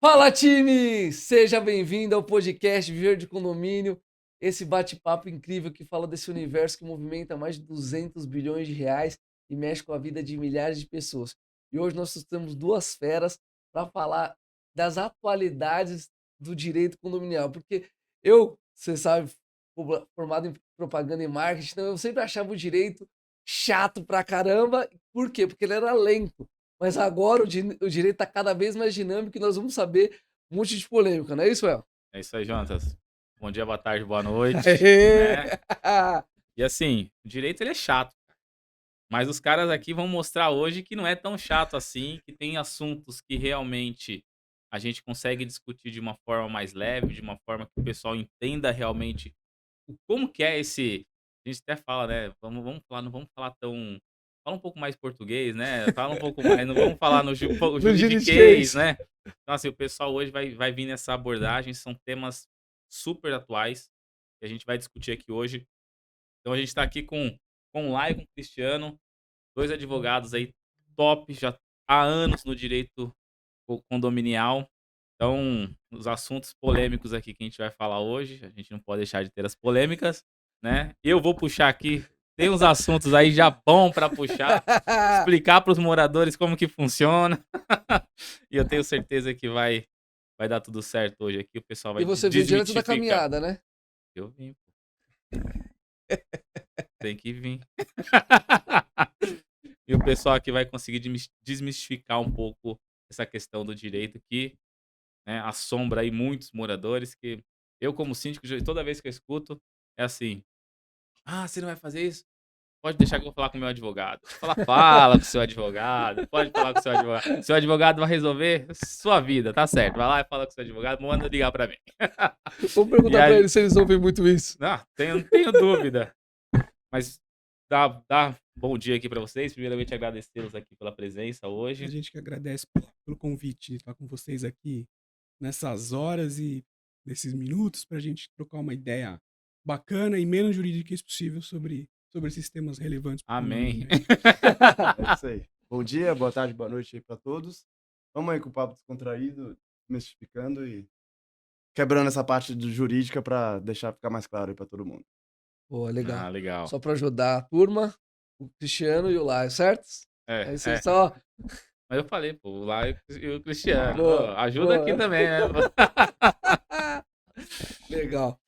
Fala, time! Seja bem-vindo ao podcast Viver de Condomínio, esse bate-papo incrível que fala desse universo que movimenta mais de 200 bilhões de reais e mexe com a vida de milhares de pessoas. E hoje nós temos duas feras para falar das atualidades do direito condominial, porque você sabe, formado em propaganda e marketing, então eu sempre achava o direito chato pra caramba. Por quê? Porque ele era lento. Mas agora o direito está cada vez mais dinâmico e nós vamos saber um monte de polêmica, não é isso, El? É isso aí, Jonatas. Bom dia, boa tarde, boa noite, Aê! né? E assim, o direito ele é chato, mas os caras aqui vão mostrar hoje que não é tão chato assim, que tem assuntos que realmente a gente consegue discutir de uma forma mais leve, de uma forma que o pessoal entenda realmente como que é esse. A gente até fala, né? Vamos falar, não vamos falar tão. Fala um pouco mais português, né? Fala um pouco mais, não vamos falar no No juridiquês, juridiquês. né? Então, assim, o pessoal hoje vai vir nessa abordagem, são temas super atuais que a gente vai discutir aqui hoje. Então, a gente está aqui com o Lai e com o Cristiano, dois advogados aí top, já há anos no direito condominial. Então, os assuntos polêmicos aqui que a gente vai falar hoje, a gente não pode deixar de ter as polêmicas, né? Eu vou puxar aqui, tem uns assuntos aí já bom para puxar, explicar para os moradores como que funciona. E eu tenho certeza que vai dar tudo certo hoje aqui, o pessoal E vai você veio direto da desmitificar. caminhada, né? Eu vim, pô, tem que vir. E o pessoal aqui vai conseguir desmistificar um pouco essa questão do direito que, né, assombra aí muitos moradores que eu como síndico, toda vez que eu escuto, é assim: "Ah, você não vai fazer isso? Pode deixar que eu vou falar com o meu advogado". Fala com o seu advogado, pode falar com o seu advogado. Seu advogado vai resolver sua vida, tá certo. Vai lá e fala com o seu advogado, manda ligar pra mim. Vamos E perguntar para aí eles se eles ouvem muito isso. tenho dúvida. Mas dá bom dia aqui pra vocês. Primeiramente agradecê-los aqui pela presença A hoje. gente que agradece pelo convite de estar com vocês aqui nessas horas e nesses minutos para a gente trocar uma ideia bacana e menos jurídica possível sobre esses temas relevantes para o Amém. condomínio aí. É isso aí. Bom dia, boa tarde, boa noite aí pra todos. Vamos aí com o papo descontraído, mistificando e quebrando essa parte do jurídica pra deixar ficar mais claro aí pra todo mundo. Pô, Ah, legal. legal. Só para ajudar a turma, o Cristiano e o Laio, certo? É, Aí você é. só. Mas eu falei, pô, lá e o Cristiano. Ô, Boa, ajuda aqui boa. também, né? Legal.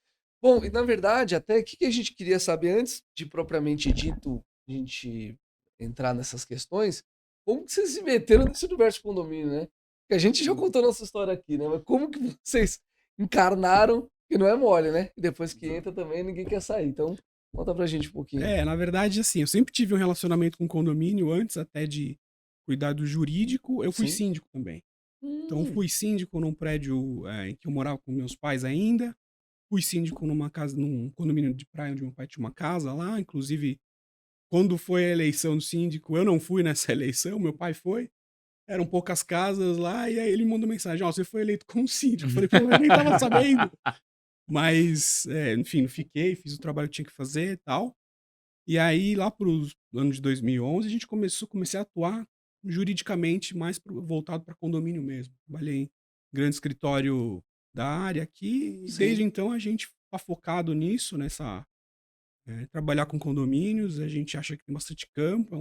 Bom, e na verdade, até o que que a gente queria saber antes de propriamente dito a gente entrar nessas questões, como que vocês se meteram nesse universo de condomínio, né? Porque a gente já contou nossa história aqui, né? Mas como que vocês encarnaram, que não é mole, né? E depois que entra também ninguém quer sair. Então, conta pra gente um pouquinho. Na verdade, assim, eu sempre tive um relacionamento com condomínio antes até de cuidar do jurídico, eu fui Sim? síndico também. Então, Hum, fui síndico num prédio em que eu morava com meus pais ainda, fui síndico numa casa, num condomínio de praia onde meu pai tinha uma casa lá, inclusive quando foi a eleição do síndico, eu não fui nessa eleição, meu pai foi. Eram poucas casas lá, e aí ele me mandou mensagem: "Ó, você foi eleito como síndico". Eu falei: "Pô, eu nem estava sabendo". Mas, enfim, fiquei, fiz o trabalho que tinha que fazer e tal. E aí, lá para os anos de 2011, a gente comecei a atuar juridicamente mais voltado para condomínio mesmo. Trabalhei em grande escritório da área aqui, e desde sim, então a gente está focado nisso, trabalhar com condomínios. A gente acha que tem bastante campo,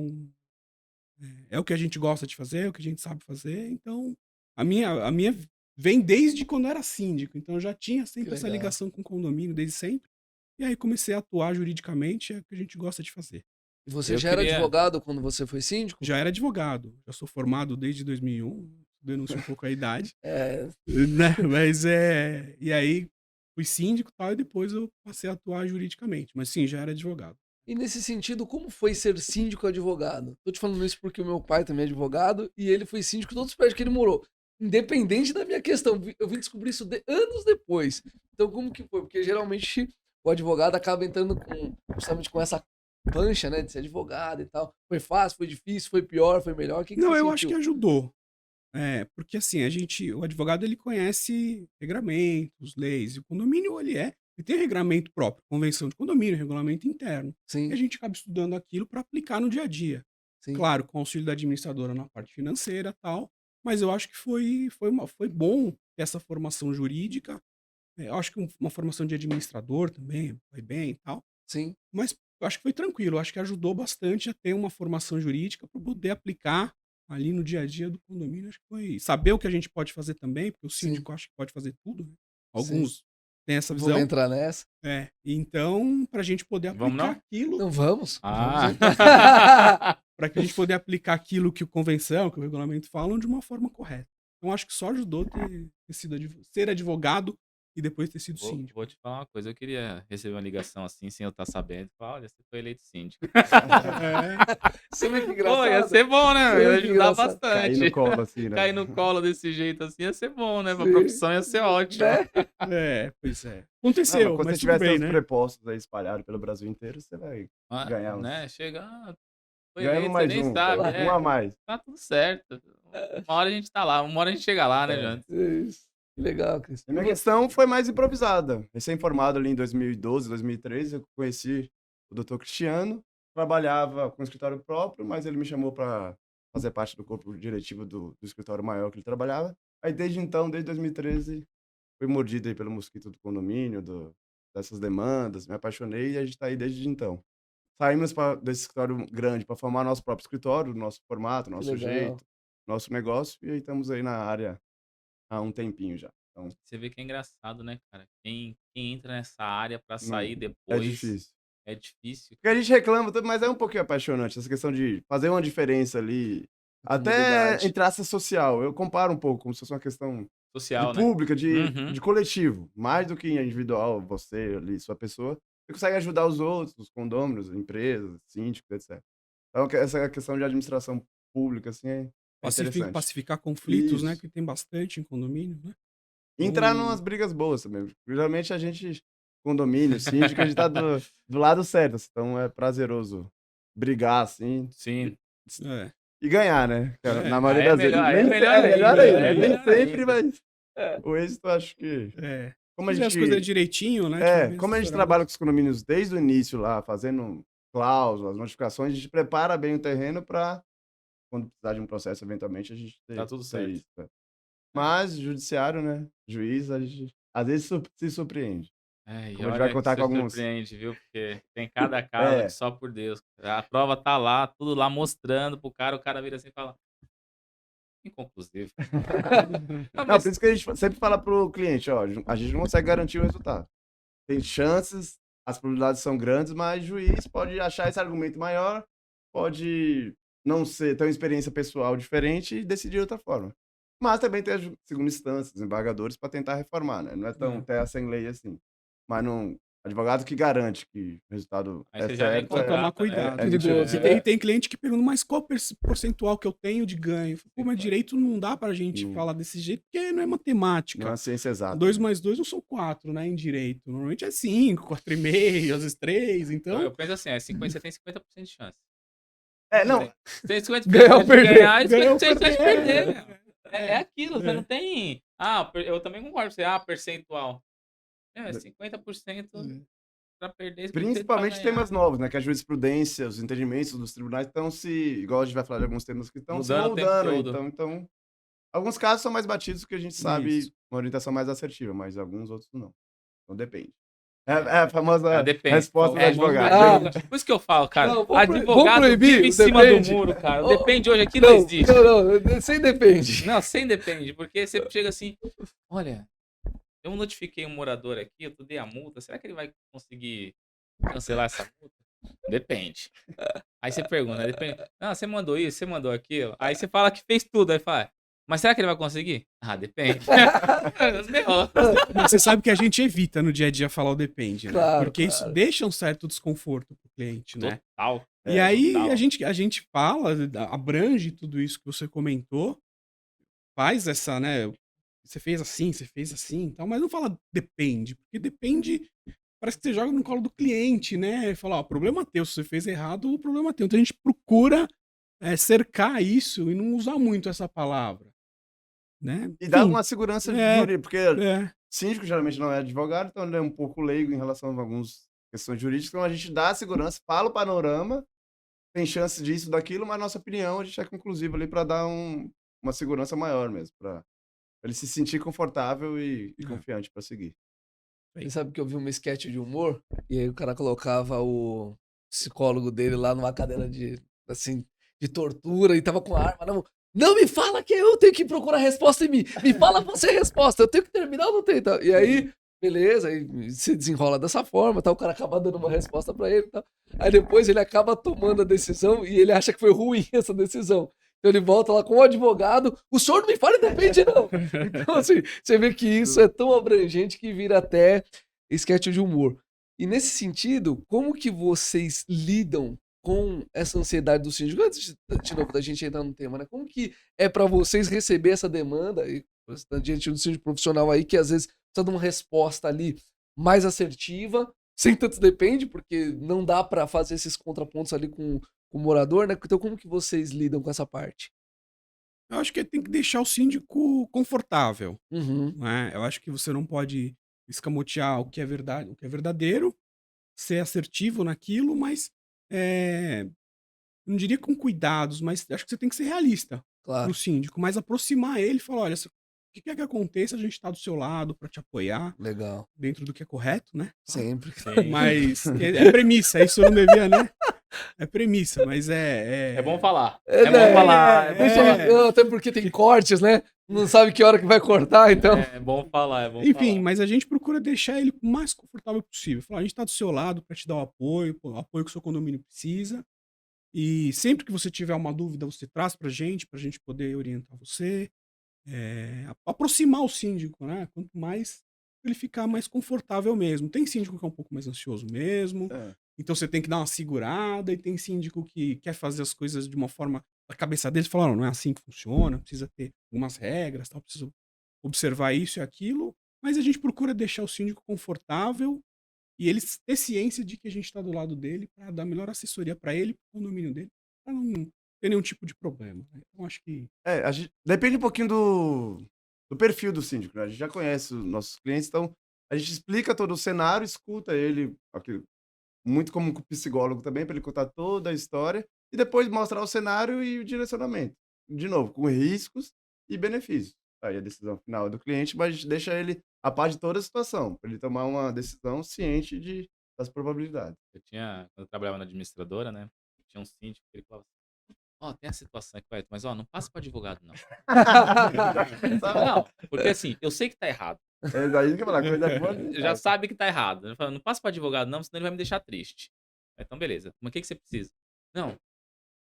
é o que a gente gosta de fazer, é o que a gente sabe fazer. Então, a minha vem desde quando eu era síndico, então eu já tinha que sempre essa legal. ligação com o condomínio, desde sempre. E aí comecei a atuar juridicamente, é o que a gente gosta de fazer. E você Eu já era queria. advogado quando você foi síndico? Já era advogado, já sou formado desde 2001, denuncio um pouco a idade, É, né, mas, e aí fui síndico e tal, e depois eu passei a atuar juridicamente, mas sim, já era advogado. e nesse sentido, como foi ser síndico advogado? Tô te falando isso porque o meu pai também é advogado e ele foi síndico de todos os prédios que ele morou. Independente da minha questão, eu vim descobrir isso anos depois. Então, como que foi? Porque geralmente o advogado acaba entrando justamente com essa pancha, né, de ser advogado e tal. Foi fácil, foi difícil, foi pior, foi melhor? O que que Não, você eu acho que sentiu? ajudou. Porque assim, o advogado ele conhece regramentos, leis, e o condomínio ele tem regramento próprio, convenção de condomínio, regulamento interno. E a Sim, gente acaba estudando aquilo para aplicar no dia a dia. sim, Claro, com o auxílio da administradora na parte financeira, tal, mas eu acho que foi bom ter essa formação jurídica. Eu acho que uma formação de administrador também foi bem e tal. Sim, Mas eu acho que foi tranquilo, eu acho que ajudou bastante a ter uma formação jurídica para poder aplicar ali no dia a dia do condomínio. Acho que foi saber o que a gente pode fazer também, porque o sim, síndico acha que pode fazer tudo, né? sim. Alguns têm essa Vamos visão. entrar nessa? Então, para a gente poder Vamos aplicar não? aquilo, Não vamos? Ah. Vamos entrar. para que a gente poder aplicar aquilo que o convenção, que o regulamento falam de uma forma correta. Então, acho que só ajudou ter sido ser advogado e depois ter sido síndico. Vou te falar uma coisa, eu queria receber uma ligação assim, sem eu estar sabendo. Falar, olha, você foi eleito síndico. Você vê que Pô, engraçado. ia ser bom, né? Sim, Ia que ajudar engraçado. Cair bastante. no colo, assim, né? Cair no colo desse jeito assim ia ser bom, né? Pra Sim. profissão ia ser ótimo. Né? Pois é. Não, Aconteceu, quando mas você tudo tiver bem, seus né? prepostos aí espalhados pelo Brasil inteiro, você vai ganhar uns... Né? Chega, foi Ganhando eleito, você mais nem um, sabe. um a mais. Tá tudo certo. Uma hora a gente tá lá, uma hora a gente chega lá, né, É. Jante? Isso. Que legal, Cris. A minha questão foi mais improvisada. Recém-formado ali em 2012, 2013, eu conheci o Dr. Cristiano, trabalhava com escritório próprio, mas ele me chamou para fazer parte do corpo diretivo do escritório maior que ele trabalhava. Aí desde então, desde 2013, fui mordido aí pelo mosquito do condomínio, dessas demandas, me apaixonei e a gente está aí desde então. Saímos desse escritório grande para formar nosso próprio escritório, nosso formato, Que nosso legal. jeito, nosso negócio, e aí estamos aí na área há um tempinho já. Então, Você vê que é engraçado, né, cara? Quem entra nessa área pra não, sair é depois difícil. é difícil. Porque a gente reclama, mas é um pouquinho apaixonante essa questão de fazer uma diferença ali, até Comunidade. em traça social. Eu comparo um pouco, como se fosse uma questão Social, de né? pública, Uhum. de coletivo, mais do que individual, você ali, sua pessoa. Você consegue ajudar os outros, os condôminos, empresas, síndicos, etc. Então, essa questão de administração pública, assim, é interessante. Pacificar conflitos, né? Isso. Que tem bastante em condomínio, né? Entrar Então, numas brigas boas também. Geralmente a gente, condomínio, síndico, a gente tá do lado certo, assim, então é prazeroso brigar, assim, Sim. é. e ganhar, né? Na Aí maioria é das vezes. melhor, aí é melhor ainda, melhor aí ainda. é Nem melhor sempre, ainda. mas o êxito eu acho que. É. Como a Fazer as coisas gente. direitinho, né? Tipo, bem Como a gente assessorado. trabalha com os condomínios desde o início lá, fazendo cláusulas, notificações, a gente prepara bem o terreno para, quando precisar de um processo, eventualmente, a gente Tá tudo ter certo. isso. Né? Mas, judiciário, né? Juiz, a gente às vezes se surpreende. É, e Como a gente olha vai que contar você com alguns. surpreende, viu? Porque tem cada caso É. que só por Deus. A prova tá lá, tudo lá mostrando pro cara, o cara vira assim e fala. Inconclusivo. Ah, Não, mas por isso que a gente sempre fala pro cliente, ó, a gente não consegue garantir o resultado. Tem chances, as probabilidades são grandes, mas o juiz pode achar esse argumento maior, pode não ter uma experiência pessoal diferente e decidir de outra forma. Mas também tem a segunda instância, desembargadores, para tentar reformar, né? Não é tão terra sem lei assim. Mas não, advogado que garante que o resultado aí é você já nem certo, Precisa tomar contrata, né? cuidado. é Perigoso, mentira. né? E tem cliente que pergunta, mas qual percentual que eu tenho de ganho? Pô, mas direito não dá pra gente Não. falar desse jeito, porque não é matemática. Não é ciência exata. 2 né? mais 2 não são 4, né? Em direito. Normalmente é 5, 4,5, às vezes 3. Então, Eu penso assim, você tem 50% de chance. Não, Você tem 50% Ganhar ou de perder. ganhar e Ganhar ou 50% de perder. perder. Meu. É aquilo, você É. não tem. Eu também concordo com você. Percentual. É 50% pra perder, 50% pra principalmente ganhar. temas novos, né? Que a jurisprudência, os entendimentos dos tribunais estão igual a gente vai falar de alguns temas que estão se Mudando o tempo moldando. todo. Então, alguns casos são mais batidos que a gente sabe Isso. uma orientação mais assertiva, mas alguns outros não. Então depende. É a famosa Depende. resposta do É, advogado. Ah. Depende. Por isso que eu falo, cara. Não, Advogado vamos proibir vive em o cima depende. do muro, cara. O Oh, depende hoje aqui não existe. Não, sem depende. Não, sem depende, porque você chega assim, olha, eu notifiquei um morador aqui, eu dei a multa, será que ele vai conseguir cancelar essa multa? Depende. Aí você pergunta, depende. Não, você mandou isso, você mandou aquilo. Aí você fala que fez tudo, aí fala, mas será que ele vai conseguir? Depende. Mas você sabe que a gente evita no dia a dia falar o depende, né? Claro, Porque isso claro. deixa um certo desconforto pro cliente, né? Total. E aí total. a gente fala, abrange tudo isso que você comentou, faz essa, né? Você fez assim, então, mas não fala depende, porque depende, parece que você joga no colo do cliente, né? E fala, ó, problema teu, se você fez errado, o problema é teu. Então a gente procura cercar isso e não usar muito essa palavra, né? E dá Enfim, uma segurança É. jurídica, porque é, síndico geralmente não é advogado, então ele é um pouco leigo em relação a algumas questões jurídicas, então a gente dá a segurança, fala o panorama, tem chance disso, daquilo, mas nossa opinião a gente é conclusiva ali para dar uma segurança maior mesmo, pra ele se sentir confortável e É. confiante pra seguir. Você sabe que eu vi uma sketch de humor, e aí o cara colocava o psicólogo dele lá numa cadeira assim, de tortura, e tava com a arma na mão. Não me fala que eu tenho que procurar resposta em mim. Me fala você a resposta. Eu tenho que terminar ou não tenho? Tá? E aí, beleza, aí se desenrola dessa forma, tá? O cara acaba dando uma resposta pra ele. Tá? Aí depois ele acaba tomando a decisão e ele acha que foi ruim essa decisão. Então ele volta lá com o advogado. O senhor não me fala e depende, não. Então, assim, você vê que isso é tão abrangente que vira até sketch de humor. E nesse sentido, como que vocês lidam com essa ansiedade do síndico? Antes de novo da gente entrar no tema, né? Como que é pra vocês receber essa demanda e você tá diante do síndico profissional aí que às vezes precisa de uma resposta ali mais assertiva, sem tanto depende, porque não dá pra fazer esses contrapontos ali com o morador, né? Então como que vocês lidam com essa parte? Eu acho que tem que deixar o síndico confortável, Uhum, né? Eu acho que você não pode escamotear o que é verdade, o que é verdadeiro, ser assertivo naquilo, mas não diria com cuidados, mas acho que você tem que ser realista pro claro, síndico, mas aproximar ele e falar: olha, o que quer que aconteça, a gente tá do seu lado para te apoiar, legal. dentro do que é correto, né? Claro. Sempre. Sim. Mas é premissa, isso eu não devia, né? É premissa, mas É bom falar. É, É né? bom falar. É bom Deixa falar. ele- até porque tem cortes, né? Não sabe que hora que vai cortar, então. É bom falar, é bom Enfim, falar. mas a gente procura deixar ele o mais confortável possível. Falar: a gente tá do seu lado para te dar o apoio que o seu condomínio precisa. E sempre que você tiver uma dúvida, você traz pra gente poder orientar você. Aproximar o síndico, né? Quanto mais ele ficar mais confortável mesmo. Tem síndico que é um pouco mais ansioso mesmo, É. então você tem que dar uma segurada, e tem síndico que quer fazer as coisas de uma forma da cabeça dele, fala: não é assim que funciona, precisa ter algumas regras, tal, precisa observar isso e aquilo, mas a gente procura deixar o síndico confortável e ele ter ciência de que a gente está do lado dele para dar a melhor assessoria para ele, para o condomínio dele, para não ter nenhum tipo de problema, né. Então acho que A gente depende um pouquinho do perfil do síndico, né, a gente já conhece os nossos clientes, então a gente explica todo o cenário, escuta ele, muito como com o psicólogo também, para ele contar toda a história, e depois mostrar o cenário e o direcionamento. De novo, com riscos e benefícios. Aí a decisão final é do cliente, mas a gente deixa ele a par de toda a situação, para ele tomar uma decisão ciente das probabilidades. Quando eu trabalhava na administradora, né? Tinha um síndico que ele falava assim: ó, tem a situação aqui, Cleiton, mas ó, não passa pra advogado, não. Não, porque assim, eu sei que tá errado. É daí que eu falar, coisa boa. Já sabe que tá errado. Ele fala: não passa pra advogado, não, senão ele vai me deixar triste. Então, beleza. Mas o que você precisa? Não,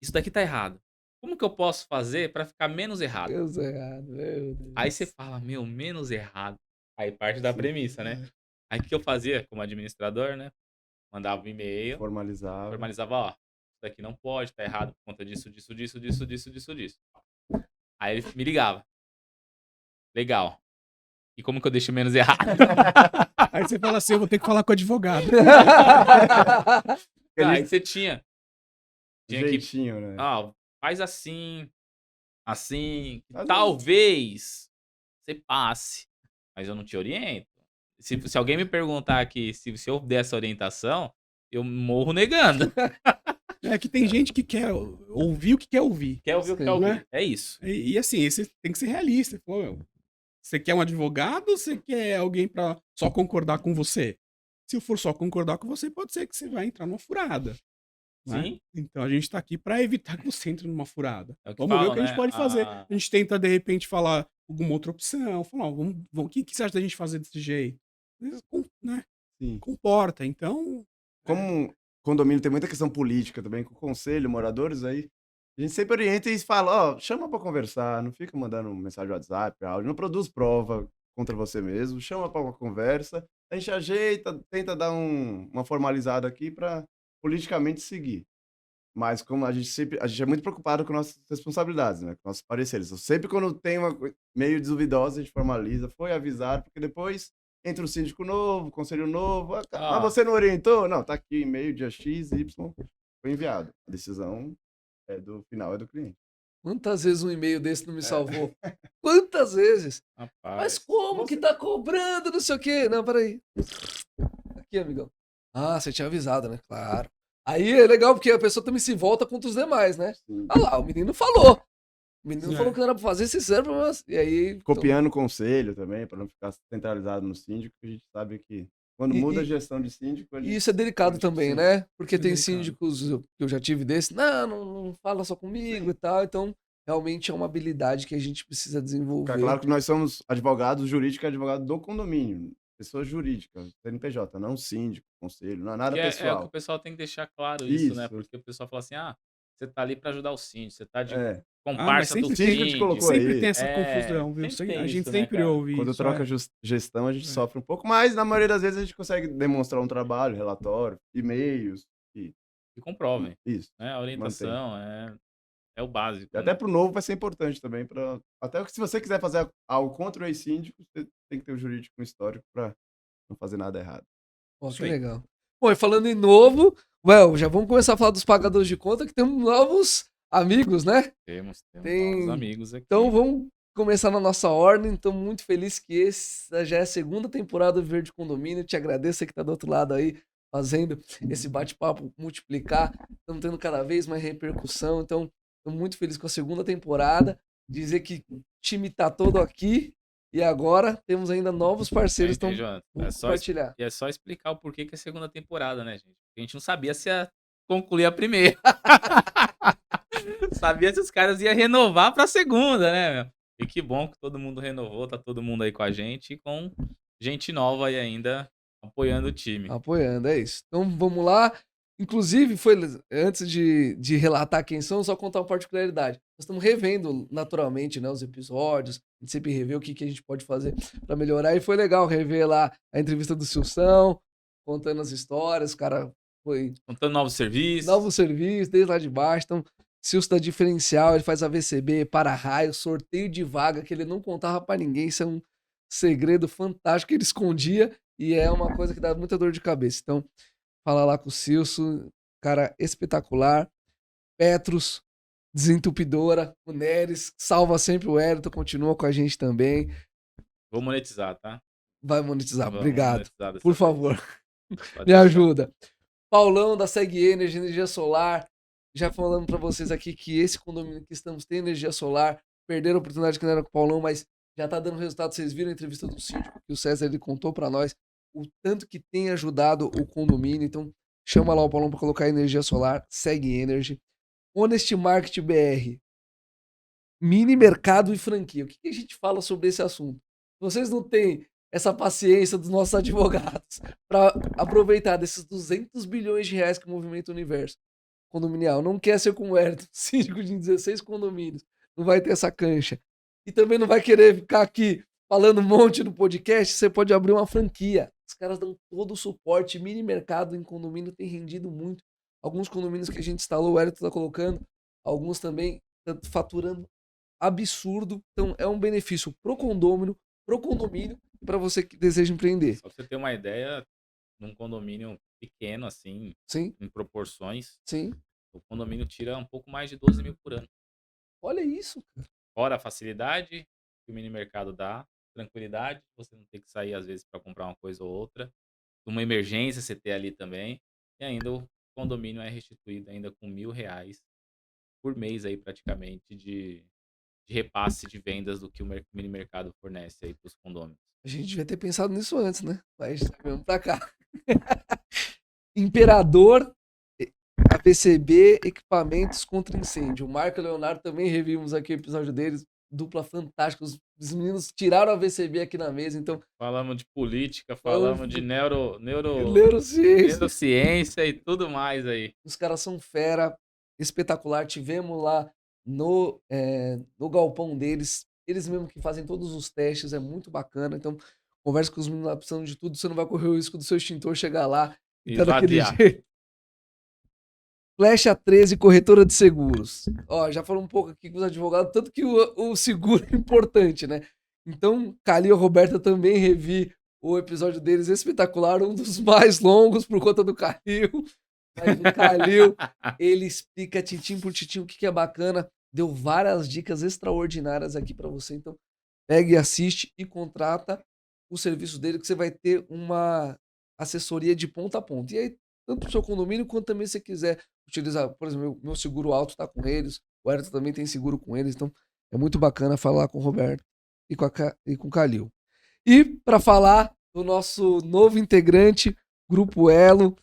isso daqui tá errado. Como que eu posso fazer pra ficar menos errado? Deus errado, meu Deus. Aí você fala: meu, menos errado. Aí parte da Sim. premissa, né? Aí o que eu fazia como administrador, né? Mandava um e-mail, Formalizava. formalizava: ó, isso daqui não pode, tá errado por conta disso. Aí ele me ligava. Legal. E como que eu deixo menos errado? aí você fala assim: eu vou ter que falar com o advogado. Aí você tinha que, Jeitinho, né? faz assim, assim, Às talvez você passe, mas eu não te oriento. Se alguém me perguntar aqui se eu der essa orientação, eu morro negando. É que tem gente que quer ouvir o que quer ouvir. Quer ouvir o que quer Sim. ouvir? Né? É isso. E assim, você tem que ser realista. Falou: meu, você quer um advogado ou você quer alguém pra só concordar com você? Se for só concordar com você, pode ser que você vai entrar numa furada. Né? Sim. Então a gente tá aqui pra evitar que você entre numa furada. É o que Vamos ver falam, o que a gente né? pode fazer. A- A gente tenta, de repente, falar alguma outra opção. Falar: ó, o que você acha da gente fazer desse jeito? Né? Sim. Comporta. Então, Como condomínio tem muita questão política também, com o conselho, moradores, aí a gente sempre orienta e fala: ó, chama pra conversar, não fica mandando mensagem no WhatsApp, áudio, não produz prova contra você mesmo, chama pra uma conversa, a gente ajeita, tenta dar uma formalizada aqui pra politicamente seguir. Mas como a gente é muito preocupado com nossas responsabilidades, né, com nossos pareceres. Então, sempre quando tem uma meio duvidosa, a gente formaliza, foi avisado, porque depois entra o síndico novo, conselho novo. Mas você não orientou? Não, tá aqui, e-mail, dia X, Y, foi enviado. A decisão final é do cliente. Quantas vezes um e-mail desse não me salvou? Quantas vezes? Mas Rapaz. como que tá cobrando, não sei o quê? Não, peraí. Aqui, amigão. Ah, você tinha avisado, né? Claro. Aí é legal porque a pessoa também se volta contra os demais, né? Sim. Ah lá, o menino falou. O menino É. falou que não era pra fazer, vocês fizeram pra nós. E aí. então, Copiando o conselho também, para não ficar centralizado no síndico, que a gente sabe que quando E- muda a e- gestão de síndico, a E gente isso é delicado pode também, sim. né? Porque Isso é tem delicado. síndicos que eu já tive desse, não fala só comigo Sim. e tal. Então, realmente é uma habilidade que a gente precisa Fica desenvolver. claro que nós somos advogados, jurídico é advogado do condomínio, pessoa jurídica, CNPJ, não síndico, conselho, não é nada Que é o que o pessoal. pessoal tem que deixar claro isso, né? Isso. Porque o pessoal fala assim, você tá ali pra ajudar o síndico, você tá de É. Ah, mas comparsa do sempre Síndico te síndico. colocou Sempre aí. tem essa É, confusão, viu? sempre tem A gente isso, né, sempre cara? ouve Quando isso. troca é. gestão, a gente É. sofre um pouco, mas na maioria das vezes a gente consegue demonstrar um trabalho, relatório, e-mails, e Que comprovem, isso. né? A orientação é o básico, E né? até para o novo vai ser importante também, até que se você quiser fazer algo contra o ex-síndico, você tem que ter o jurídico no histórico para não fazer nada errado. Ó, Isso que aí. legal. Bom, e falando em novo, já vamos começar a falar dos pagadores de conta, que temos novos amigos, né? Temos Tem- novos amigos aqui. Então vamos começar na nossa ordem. Estou muito feliz que essa já é a segunda temporada do Verde Condomínio. Te agradeço, você que está do outro lado aí, fazendo esse bate-papo multiplicar. Estamos tendo cada vez mais repercussão. Então, estou muito feliz com a segunda temporada. Dizer que o time está todo aqui. E agora temos ainda novos parceiros. Então, Jonathan? vamos É só compartilhar. E é só explicar o porquê que é a segunda temporada, né, gente? Porque a gente não sabia se ia concluir a primeira. Sabia se os caras iam renovar pra segunda, né, meu? E que bom que todo mundo renovou, tá todo mundo aí com a gente e com gente nova aí ainda apoiando o time. Apoiando, é isso. Então vamos lá. Inclusive, antes de relatar quem são, só contar uma particularidade. Nós estamos revendo naturalmente, né, os episódios, a gente sempre revê o que a gente pode fazer para melhorar. E foi legal rever lá a entrevista do Silção, contando as histórias, o cara foi Contando novos serviços. novo serviço, desde lá de baixo. Então, Silso da diferencial, ele faz AVCB, para-raio, sorteio de vaga, que ele não contava para ninguém. Isso é um segredo fantástico que ele escondia e é uma coisa que dá muita dor de cabeça. Então, fala lá com o Silso, cara espetacular. Petros, desentupidora, o Neres, salva sempre o Wellington, continua com a gente também. Vou monetizar, tá? Vai monetizar, Vamos obrigado. monetizar dessa Por vez. favor, Pode me deixar. ajuda. Paulão da Seg Energy, energia solar. Já falando para vocês aqui que esse condomínio que estamos tem energia solar. Perderam a oportunidade que não era com o Paulão, mas já tá dando resultado. Vocês viram a entrevista do síndico que o César ele contou para nós o tanto que tem ajudado o condomínio. Então, chama lá o Paulão para colocar energia solar. Seg Energy. Honest Market BR. Mini mercado e franquia. O que a gente fala sobre esse assunto? Vocês não têm essa paciência dos nossos advogados para aproveitar desses 200 bilhões de reais que movimenta o universo condominial. Não quer ser como o Wellington, síndico de 16 condomínios. Não vai ter essa cancha. E também não vai querer ficar aqui falando um monte no podcast. Você pode abrir uma franquia. Os caras dão todo o suporte. Mini mercado em condomínio tem rendido muito. Alguns condomínios que a gente instalou, o Wellington está colocando. Alguns também estão faturando absurdo. Então é um benefício pro condomínio e para você que deseja empreender. Só pra você ter uma ideia, num condomínio pequeno, assim, Sim, em proporções, sim. o condomínio tira um pouco mais de 12 mil por ano. Olha isso. Fora a facilidade que o mini mercado dá, tranquilidade, você não tem que sair às vezes para comprar uma coisa ou outra, uma emergência você ter ali também, e ainda o condomínio é restituído ainda com R$ 1.000 por mês aí praticamente de repasse de vendas do que o mini mercado fornece aí para os condôminos. A gente devia ter pensado nisso antes, né? Mas vamos pra cá. Imperador, AVCB, equipamentos contra incêndio. O Marco e o Leonardo também revimos aqui o episódio deles. Dupla fantástica. Os meninos tiraram a AVCB aqui na mesa, então. Falamos de política, falamos de Neurociência. neurociência e tudo mais aí. Os caras são fera, espetacular. Tivemos lá no galpão deles. Eles mesmo que fazem todos os testes, é muito bacana. Então, conversa com os meninos lá, precisando de tudo. Você não vai correr o risco do seu extintor chegar lá e tá daquele Esvaziar. jeito. Flecha 13, corretora de seguros. Ó, já falou um pouco aqui com os advogados, tanto que o seguro é importante, né? Então, Calil e Roberta também revi o episódio deles, espetacular, um dos mais longos por conta do Calil. Mas o Calil, ele explica tintim por tintim o que é bacana, deu várias dicas extraordinárias aqui pra você. Então, pega e assiste e contrata o serviço dele, que você vai ter uma assessoria de ponta a ponta. E aí, tanto pro seu condomínio, quanto também se você quiser utilizar, por exemplo, meu seguro alto tá com eles, o Ayrton também tem seguro com eles, então É muito bacana falar com o Roberto e com o Calil. E para falar do nosso novo integrante, Grupo Elo,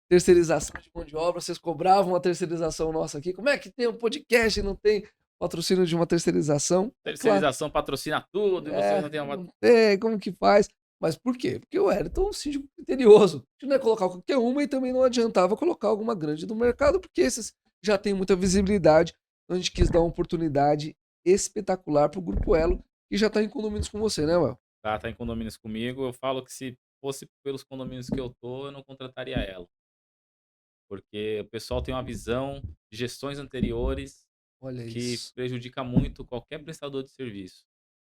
terceirização de mão de obra. Vocês cobravam a terceirização nossa aqui. Como é que tem um podcast e não tem patrocínio de uma terceirização? Claro, Terceirização patrocina tudo e vocês não têm uma. não tem, como que faz? Mas por quê? Porque o Wellington é um síndico criterioso. A gente não ia colocar qualquer uma e também não adiantava colocar alguma grande do mercado, porque esses já têm muita visibilidade. Então a gente quis dar uma oportunidade espetacular para o Grupo Elo, que já está em condomínios com você, né, Well? Tá em condomínios comigo. Eu falo que se fosse pelos condomínios que eu tô, eu não contrataria ela. Porque o pessoal tem uma visão de gestões anteriores Olha que isso. prejudica muito qualquer prestador de serviço.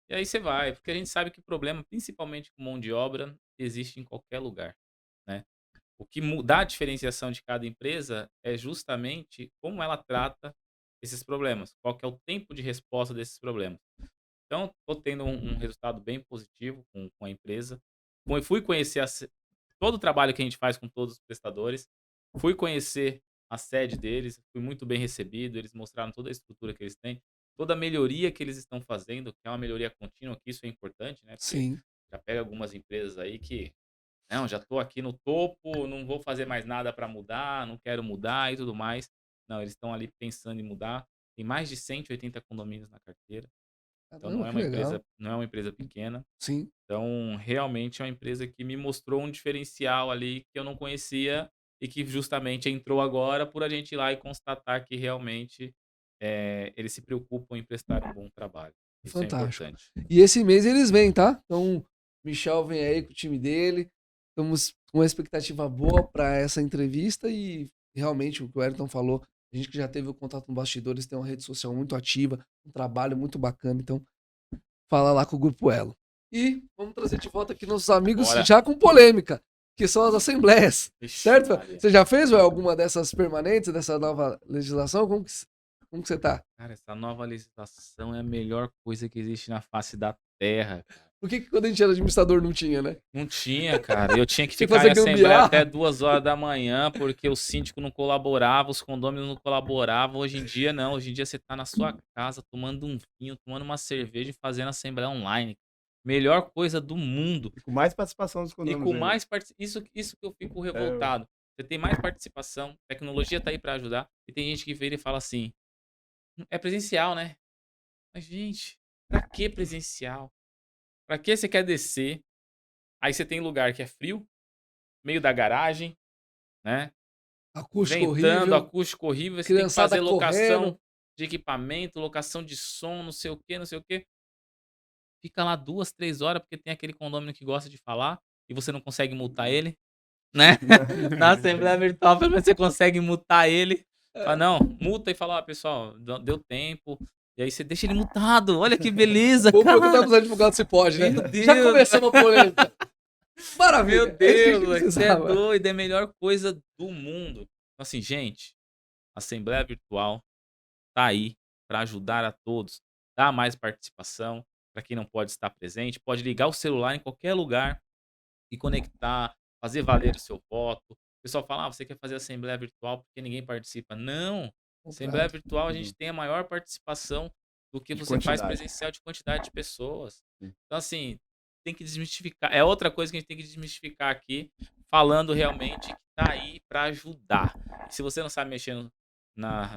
E aí você vai, porque a gente sabe que o problema, principalmente com mão de obra, existe em qualquer lugar, né? O que dá a diferenciação de cada empresa é justamente como ela trata esses problemas, qual que é o tempo de resposta desses problemas. Então, estou tendo um resultado bem positivo com a empresa. Fui conhecer todo o trabalho que a gente faz com todos os prestadores. Fui conhecer a sede deles, fui muito bem recebido. Eles mostraram toda a estrutura que eles têm, toda a melhoria que eles estão fazendo, que é uma melhoria contínua, que isso é importante, né? Porque Sim. já pega algumas empresas aí que, não, já estou aqui no topo, não vou fazer mais nada para mudar, não quero mudar e tudo mais. Não, eles estão ali pensando em mudar. Tem mais de 180 condomínios na carteira. Então Caramba, que legal. não é uma empresa pequena. Sim. Então, realmente é uma empresa que me mostrou um diferencial ali que eu não conhecia e que justamente entrou agora por a gente ir lá e constatar que realmente eles se preocupam em prestar um bom trabalho. Isso é Fantástico. importante. E esse mês eles vêm, tá? Então, Michel vem aí com o time dele. Estamos com uma expectativa boa para essa entrevista e realmente o que o Ayrton falou, a gente que já teve o contato no bastidores, tem uma rede social muito ativa, um trabalho muito bacana, então fala lá com o Grupo Elo. E vamos trazer de volta aqui nossos amigos Bora. já com polêmica, que são as assembleias, Ixi, certo? Maria. Você já fez Well, alguma dessas permanentes, dessa nova legislação? Como que você tá? Cara, essa nova legislação é a melhor coisa que existe na face da terra. Por que quando a gente era administrador não tinha, né? Não tinha, cara. Eu tinha que Tinha que ficar em fazer assembleia gambiarra. até 2 horas da manhã, porque o síndico não colaborava, os condôminos não colaboravam. Hoje em dia, não. Hoje em dia você tá na sua casa, tomando um vinho, tomando uma cerveja e fazendo assembleia online. Melhor coisa do mundo. E com mais participação dos E condomínios com ainda. mais isso que eu fico revoltado. Você tem mais participação, tecnologia tá aí pra ajudar. E tem gente que vira e fala assim: é presencial, né? Mas, gente, pra que presencial? Pra que você quer descer? Aí você tem lugar que é frio, meio da garagem, né? Acústico Ventando, horrível, acústico horrível, você tem que criançada fazer locação correndo. de equipamento, locação de som, não sei o quê, não sei o quê. Fica lá 2, 3 horas, porque tem aquele condômino que gosta de falar e você não consegue multar ele, né? Na Assembleia Virtual, pelo menos você consegue multar ele. Fala, não, multa e fala, ó, pessoal, deu tempo. E aí você deixa ele multado. Olha que beleza, Vou perguntar cara. pros advogados se pode, né? Meu Deus. Já começamos a polêmica. Maravilha. Meu É isso que a gente Deus, você é precisava. doido, é a melhor coisa do mundo. Então, assim, gente, a Assembleia Virtual tá aí para ajudar a todos, dar mais participação para quem não pode estar presente, pode ligar o celular em qualquer lugar e conectar, fazer valer o seu voto. O pessoal fala, você quer fazer Assembleia Virtual porque ninguém participa. Não, Assembleia Virtual a gente tem a maior participação do que De você faz quantidade. presencial de quantidade de pessoas. Sim. Então, assim, tem que desmistificar. É outra coisa que a gente tem que desmistificar aqui, falando realmente que tá aí para ajudar. E se você não sabe mexer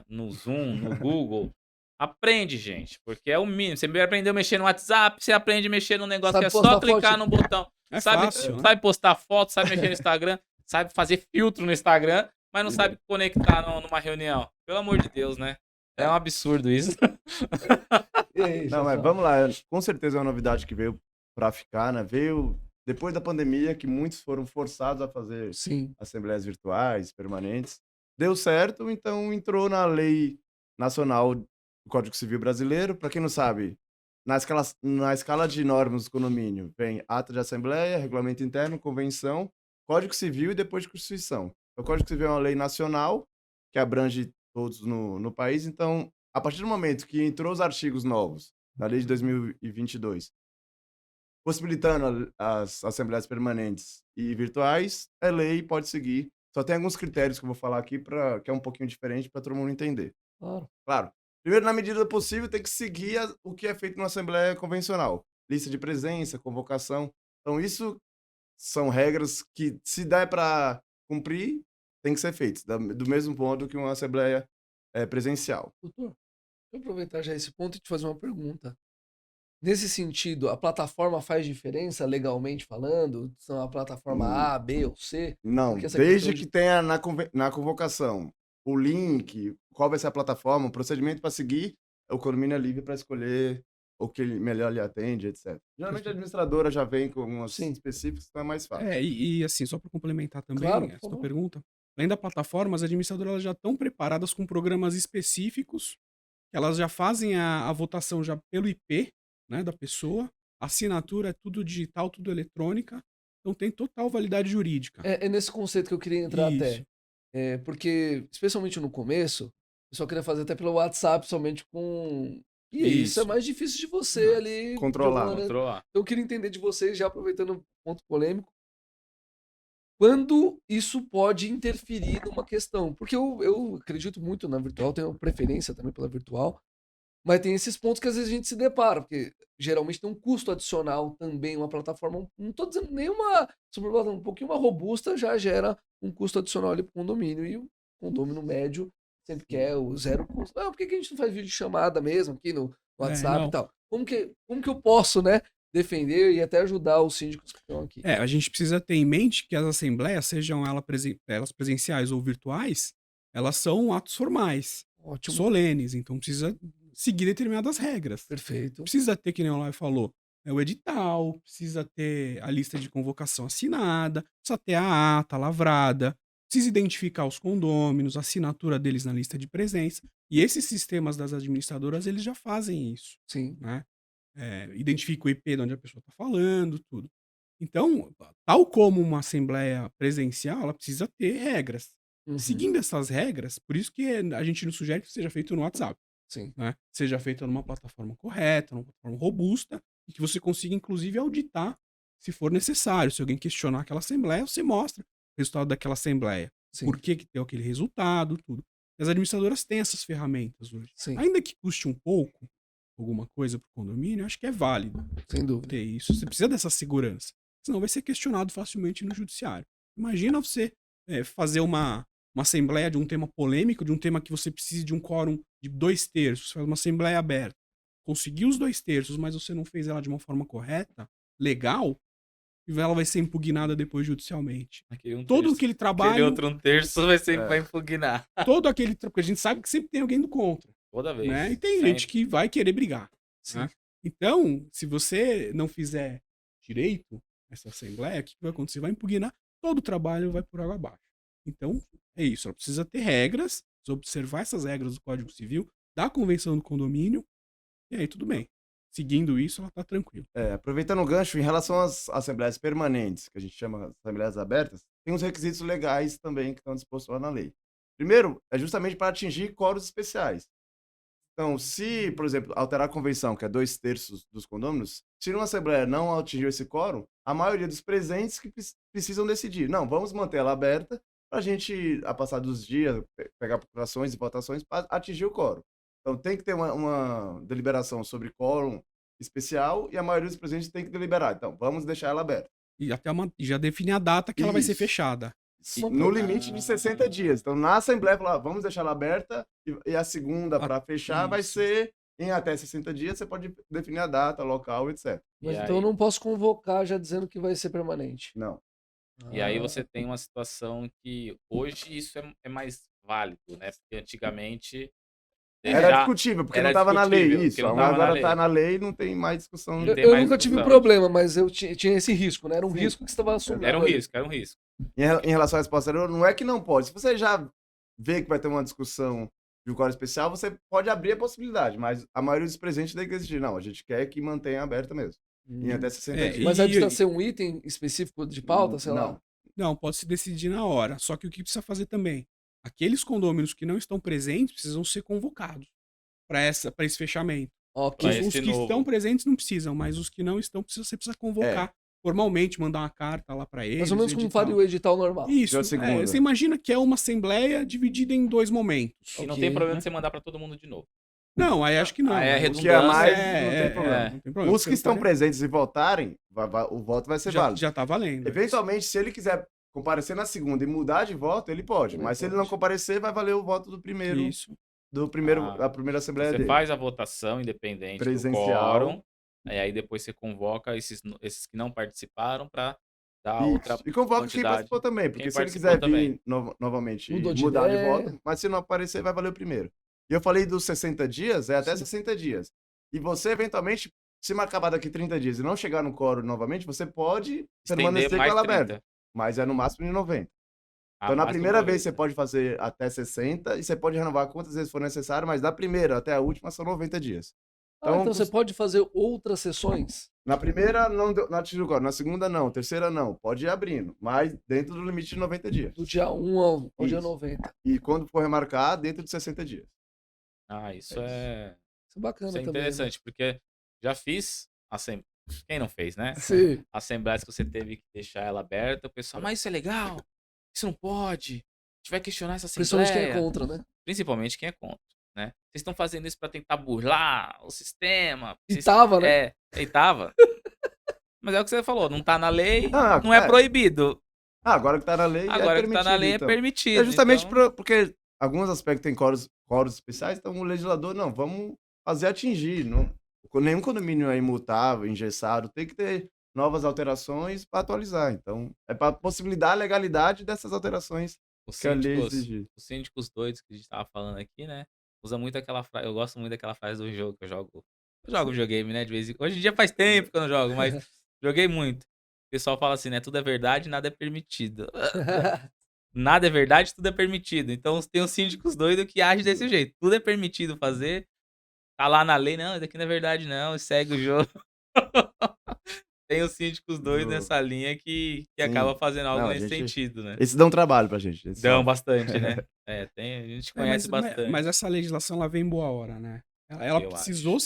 no Zoom, no Google, aprende, gente, porque é o mínimo. Você aprendeu a mexer no WhatsApp, você aprende a mexer no negócio Sabe que é só postar clicar foto? no botão. É sabe, fácil, né? sabe postar foto, sabe mexer no Instagram, sabe fazer filtro no Instagram, mas não sabe conectar numa reunião. Pelo amor de Deus, né? É um absurdo isso. E aí, Não, mas pessoal? vamos lá. Com certeza é uma novidade que veio pra ficar, né? Veio depois da pandemia, que muitos foram forçados a fazer Sim. assembleias virtuais, permanentes. Deu certo, então entrou na lei nacional do Código Civil Brasileiro. Para quem não sabe, na escala de normas do condomínio, vem ata de assembleia, regulamento interno, convenção, Código Civil e depois Constituição. O Código Civil é uma lei nacional que abrange todos no país. Então, a partir do momento que entrou os artigos novos na lei de 2022, possibilitando as assembleias permanentes e virtuais, é lei, pode seguir. Só tem alguns critérios que eu vou falar aqui, que é um pouquinho diferente para todo mundo entender. Claro. Claro, Primeiro, na medida do possível, tem que seguir o que é feito numa assembleia convencional. Lista de presença, convocação. Então, isso são regras que, se der para cumprir, tem que ser feitas. Do mesmo modo que uma assembleia presencial. Doutor, deixa eu aproveitar já esse ponto e te fazer uma pergunta. Nesse sentido, a plataforma faz diferença legalmente falando? São a plataforma Hum, A, B ou C? Não, Porque essa desde questão que tenha na convocação o link, qual vai ser a plataforma, o procedimento para seguir, o condomínio é livre para escolher o que melhor lhe atende, etc. Geralmente a administradora já vem com umas Sim. específicas, então é mais fácil. E assim, só para complementar também Claro, por essa tua favor. pergunta, além da plataforma, as administradoras elas já estão preparadas com programas específicos, que elas já fazem a votação já pelo IP, né, da pessoa, a assinatura é tudo digital, tudo eletrônica, então tem total validade jurídica. É nesse conceito que eu queria entrar Isso. até. Porque, especialmente no começo, eu só queria fazer até pelo WhatsApp, somente com. E isso é Isso. mais difícil de você Ah, ali. de controlar. alguma maneira. Controlar. Então, eu queria entender de vocês, já aproveitando o ponto polêmico, quando isso pode interferir numa questão. Porque eu acredito muito na virtual, tenho preferência também pela virtual, mas tem esses pontos que às vezes a gente se depara, porque geralmente tem um custo adicional também, uma plataforma, não estou dizendo nenhuma, um pouquinho uma robusta já gera um custo adicional ali para o condomínio, e o condomínio médio sempre quer o zero custo. Ah, por que a gente não faz vídeo-chamada mesmo aqui no WhatsApp e não. tal? Como que eu posso, né, defender e até ajudar os síndicos que estão aqui? A gente precisa ter em mente que as assembleias, sejam elas presenciais ou virtuais, elas são atos formais, Ótimo, solenes, então precisa seguir determinadas regras. perfeito. Precisa ter, que nem o Lai falou, o edital, precisa ter a lista de convocação assinada, precisa ter a ata lavrada, precisa identificar os condôminos, a assinatura deles na lista de presença. E esses sistemas das administradoras, eles já fazem isso, Sim, né? Identifica o IP de onde a pessoa está falando, tudo. Então, tal como uma assembleia presencial, ela precisa ter regras. uhum, Seguindo essas regras, por isso que a gente não sugere que seja feito no WhatsApp, sim, né? Seja feita numa plataforma correta, numa plataforma robusta, e que você consiga, inclusive, auditar se for necessário. Se alguém questionar aquela assembleia, você mostra o resultado daquela assembleia. sim, Por que deu aquele resultado, tudo. As administradoras têm essas ferramentas hoje. sim, Ainda que custe um pouco, alguma coisa para o condomínio, eu acho que é válido sem dúvida. ter isso. Você precisa dessa segurança. Senão vai ser questionado facilmente no judiciário. Imagina você fazer uma assembleia de um tema polêmico, de um tema que você precise de um quórum de 2/3. Você faz uma assembleia aberta. Conseguiu os 2/3, mas você não fez ela de uma forma correta, legal, e ela vai ser impugnada depois judicialmente. Aquele Todo terço. aquele Aquele trabalho, outro terço vai sempre É. vai impugnar. porque a gente sabe que sempre tem alguém do contra, Toda vez. né? E tem Sempre. gente que vai querer brigar. Sim. Né? Então, se você não fizer direito essa assembleia, o que vai acontecer? Vai impugnar, todo o trabalho vai por água abaixo. Então, é isso. Ela precisa ter regras, precisa observar essas regras do Código Civil, da Convenção do Condomínio, e aí tudo bem. Seguindo isso, ela tá tranquila. Aproveitando o gancho, em relação às assembleias permanentes, que a gente chama de assembleias abertas, tem uns requisitos legais também que estão dispostos lá na lei. Primeiro, é justamente para atingir quóruns especiais. Então, se, por exemplo, alterar a convenção, que é 2/3 dos condôminos, se uma assembleia não atingiu esse quórum, a maioria dos presentes que precisam decidir. Não, vamos manter ela aberta para a gente, a passar dos dias, pegar populações e votações para atingir o quórum. Então, tem que ter uma deliberação sobre quórum especial e a maioria dos presentes tem que deliberar. Então, vamos deixar ela aberta. E até já define a data que ela vai ser Isso. fechada. No limite de 60 dias. Então, na Assembleia, falar, vamos deixar ela aberta e a segunda para fechar vai isso. ser em até 60 dias. Você pode definir a data, local, etc. Mas E então eu aí- não posso convocar já dizendo que vai ser permanente. Não. E aí Ah, você tem uma situação que hoje isso é mais válido, né? Porque antigamente Era discutível, porque era não estava na lei discutível, isso. porque não tava na Agora lei. está na lei não tem mais discussão. Não tem Eu mais nunca tive discussão. problema, mas eu tinha esse risco, né? Era um Sim. risco que você estava assumindo. Era um ali. risco, era um risco. Em relação à resposta anterior, não é que não pode. Se você já vê que vai ter uma discussão de um quórum especial, você pode abrir a possibilidade, mas a maioria dos presentes tem que decidir. Não, a gente quer que mantenha aberta mesmo. Em até 60 dias. Mas E- aí precisa ser um item específico de pauta, sei lá. Não. Não, pode se decidir na hora. Só que o que precisa fazer também? Aqueles condôminos que não estão presentes precisam ser convocados para esse fechamento. Ok. Mas- Os esse que novo. estão presentes não precisam, mas os que não estão, você precisa convocar formalmente, mandar uma carta lá para eles. Mais ou menos como edital. faria o edital normal. Isso. Já segunda. Você imagina que é uma assembleia dividida em 2 momentos. E não Ok, tem problema né? de você mandar pra todo mundo de novo. Não, aí acho que não. Aí é Aí O que é mais, redundância. não tem problema. não tem problema. Os que estão presentes e votarem, o voto vai ser válido. Já tá valendo. Eventualmente, se ele quiser comparecer na segunda e mudar de voto, ele pode. Também Mas se ele pode. não comparecer, vai valer o voto do primeiro, Isso. da primeira assembleia Você dele. faz a votação independente do Presencial. quórum, e aí depois você convoca esses que não participaram para dar Isso. outra E convoca quem quantidade. participou também, porque Quem se ele participou quiser também. vir novamente Mudou de mudar de ideia. voto, mas se não aparecer, vai valer o primeiro. E eu falei dos 60 dias, é até Sim. 60 dias. E você, eventualmente, se acabar daqui 30 dias e não chegar no quórum novamente, você pode Estender permanecer com mais ela 30. aberta. Mas é no máximo de 90. Ah, Então, na mais primeira uma vez, você né? pode fazer até 60 e você pode renovar quantas vezes for necessário, mas da primeira até a última são 90 dias. Então Então, você pode fazer outras sessões? na primeira, não atingiu o quórum. Na segunda, não. Terceira, não. Pode ir abrindo, mas dentro do limite de 90 dias. Do dia 1 ao dia Isso. 90. E quando for remarcar, dentro de 60 dias. Ah, isso É isso. é, Isso é bacana isso é também. Né? interessante, porque já fiz quem não fez, né? Sim. Assembleias que você teve que deixar ela aberta, o pessoal, mas isso é legal, isso não pode. A gente vai questionar essa Principalmente quem é assembleia. contra, né? Principalmente quem é contra, né? Vocês estão fazendo isso para tentar burlar o sistema. E tava, né? E tava. Mas é o que você falou, não tá na lei, Ah, não é é. proibido. Agora que tá na lei, Agora é que tá na permitido, lei então. é permitido. É justamente então... porque alguns aspectos têm quóruns especiais, então o legislador, não, vamos fazer atingir. Não, nenhum condomínio é imutável, engessado, tem que ter novas alterações para atualizar. Então, é para possibilitar a legalidade dessas alterações que a lei exige. Os síndicos doidos que a gente tava falando aqui, né? Usa muito aquela frase. Eu gosto muito daquela frase do jogo que eu jogo. Eu jogo videogame, né? De vez em quando. Hoje em dia faz tempo que eu não jogo, mas joguei muito. O pessoal fala assim, né? Tudo é verdade, nada é permitido. Nada é verdade, tudo é permitido. Então tem os síndicos doidos que agem desse jeito. Tudo é permitido fazer. Tá lá na lei, não, isso aqui não é verdade, não. Segue o jogo. Tem os síndicos doidos nessa linha que acaba fazendo algo Não, nesse sentido, né? Esses dão trabalho pra gente. esses Dão são- bastante, né? A gente conhece bastante. Mas essa legislação, ela vem em boa hora, né? Ela Eu precisou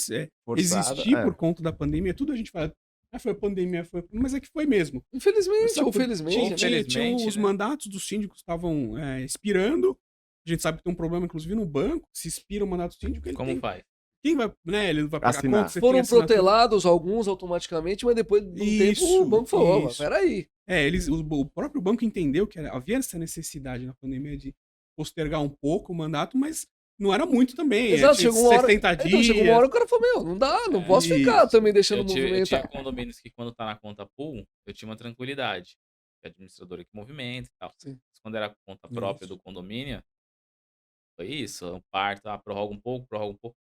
Forçada, existir é. por conta da pandemia. Tudo a gente fala, foi pandemia, mas é que foi mesmo. Infelizmente, Sabe, ou felizmente. Tinha, né? Infelizmente, os né? mandatos dos síndicos estavam expirando. A gente sabe que tem um problema, inclusive, no banco. Se expira o mandato do síndico, ele Como tem... faz? Quem vai, né? Ele não vai pagar Assinar. conta, você Foram tem assinatura. protelados alguns automaticamente, mas depois de um tempo o banco falou, mas isso. peraí. O próprio banco entendeu que havia essa necessidade na pandemia de postergar um pouco o mandato, mas não era muito também. Exato, tinha chegou uma hora. 70 Então, dias. chegou uma hora que o cara falou, meu, não dá, não posso ficar isso. também deixando Eu o tinha movimentar. condomínios que quando tá na conta pool, eu tinha uma tranquilidade. A administradora que movimenta e tal. Sim. Mas quando era conta própria Isso. do condomínio, foi isso. Eu parto, prorroga um pouco.